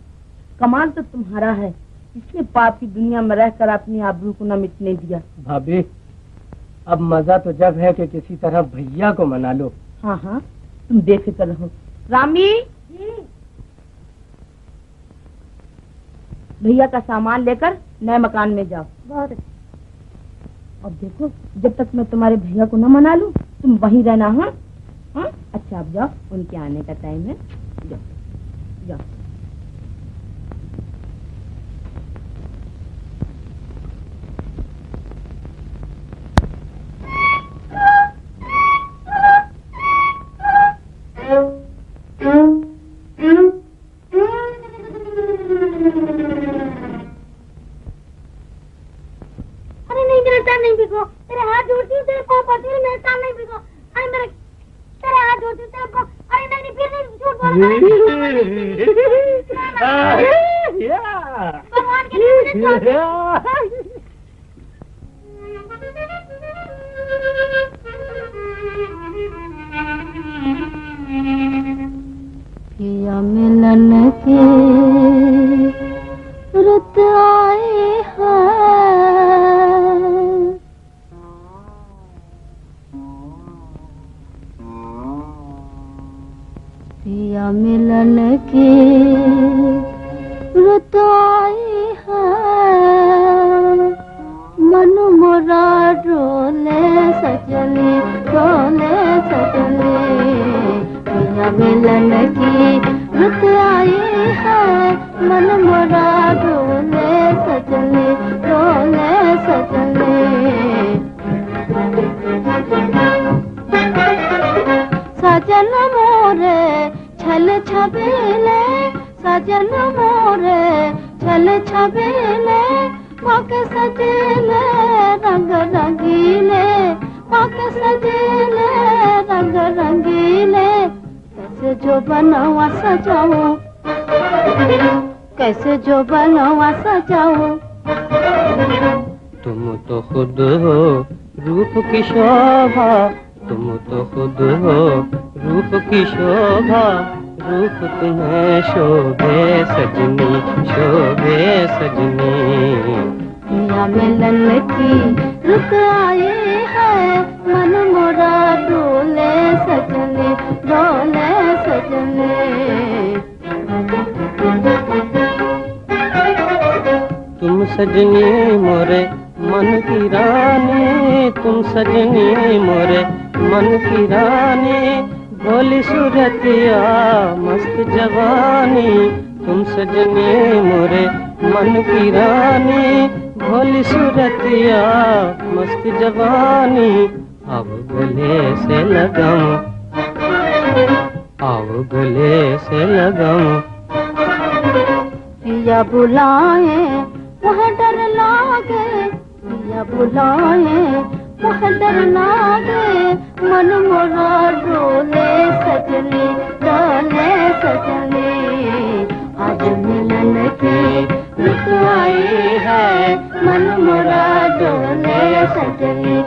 कमाल तो तुम्हारा है, इसने पाप की दुनिया में रहकर अपनी आबरू को न मिटने दिया। भाभी, अब मजा तो जब है कि किसी तरह भैया को मना लो। हाँ हाँ, तुम बेफिक्र रहो। रामी, भैया का सामान लेकर नए मकान में जाओ। बहुत अच्छा। अब देखो, जब तक मैं तुम्हारे भैया को न मना लूं, तुम वहीं रहना। हाँ हाँ, अच्छा अब जाओ, उनके आने का टाइम है। जाओ जाओ। अरे नहीं, मेरा टाइम नहीं भिगो, तेरे हाथ जोड़ती हूँ, तेरे पाँव पड़ती हूँ, मेरा टाइम नहीं भिगो। अरे मेरे, तेरे हाथ जोड़ती हूँ, तेरे पाँव। अरे नहीं, फिर नहीं, झूठ बोल भगवान के लिए मुझे छोड़। पिया मिलन के रुत आए हैं, पिया मिलन के रुत आए हैं, मन मोरा डोले सजले, डोले सजले, पिया मिलन की रुत आई है, मन मोरा डोले सजले, डोले सजले। सजन मोरे छल छबीले सजन मोरे छल छबीले मौके सजीले रंग रंगीले मौके सजीले रंग रंगीले कैसे जो बनवा सजाऊं कैसे जो बनवा सजाऊं तुम तो खुद हो रूप की शोभा तुम तो खुद हो रूप की शोभा रूप तुम्हें शोभे सजनी शोभे सजनी पिया मिलन की रुक आए है मन मोरा डोले सजने तुम सजनी मोरे मन की रानी तुम सजनी मोरे मन की रानी भोली सूरतिया मस्त जवानी तुम सजनी मोरे मन की रानी भोली सूरतिया मस्त जवानी अब गले से लगाऊं अब गले से लगाऊं पिया बुलाए वह डर लागे पिया बुलाए वह डर लागे मन मोरा डोले सजनी आज मिलन की रुक आई है मन मोरा डोले सजनी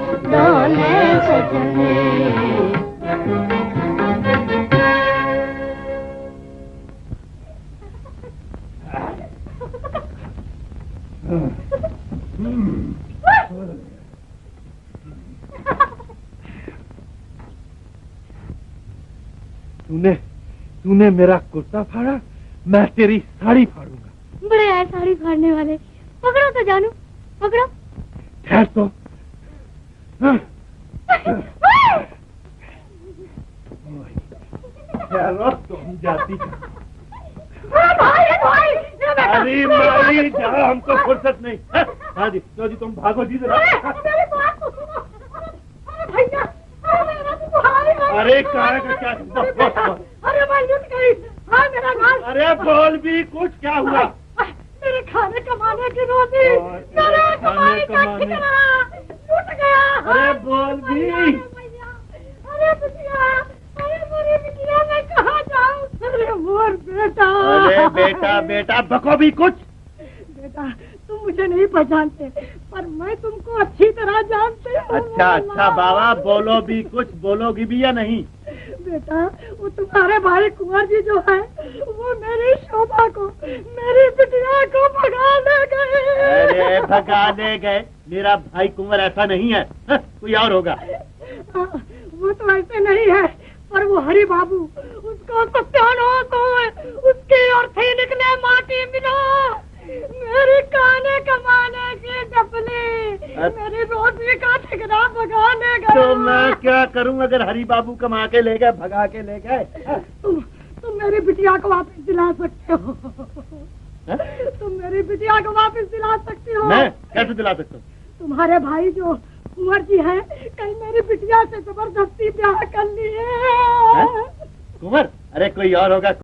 तूने मेरा कुर्ता फाड़ा मैं तेरी साड़ी फाड़ूंगा बड़े आए साड़ी फाड़ने वाले पकड़ो तो जानू पकड़ो ठहर तो तुम जाती अरे मारी जा हमको फुर्सत नहीं हाँ जी लो जी तुम भागो जी जरा अरे कहाँ का क्या अरे मैं लुट गई हाँ मेरा माल अरे बोल भी कुछ क्या हुआ मेरे खाने कमाने की रोटी मेरे कमाने का ठिकाना लुट गया अरे बोल भी अरे बिटिया अरे मेरी बिटिया मैं कहाँ जाऊँ अरे मोर बेटा अरे बेटा बेटा बको भी कुछ बेटा तुम मुझे नहीं पहचानते पर मैं तुमको अच्छी तरह जानते हूँ अच्छा बाबा बोलो भी कुछ बोलोगी भी या नहीं बेटा वो तुम्हारे भाई कुंवर जी जो है वो मेरी शोभा को मेरी बिटिया को भगा ले गए अरे भगा ले गए मेरा भाई कुंवर ऐसा नहीं है कोई और होगा वो तो ऐसे नहीं है पर वो हरि बाबू उसको कुत्तानो को उसकी और थी निकले माटी मिलो मेरी खाने कमाने की डपली मेरी रोटी का ठिकाना भगाने गए तो मैं क्या करूं अगर हरि बाबू कमा के ले गए भगा के ले गए तुम मेरी बिटिया को वापस दिला सकते हो तुम मेरी बिटिया को वापस दिला सकते हो मैं कैसे दिला सकता हूँ तुम्हारे भाई जो कुंवर जी है कल मेरी बिटिया से जबरदस्ती ब्याह कर लिए कुंवर अरे कोई और होगा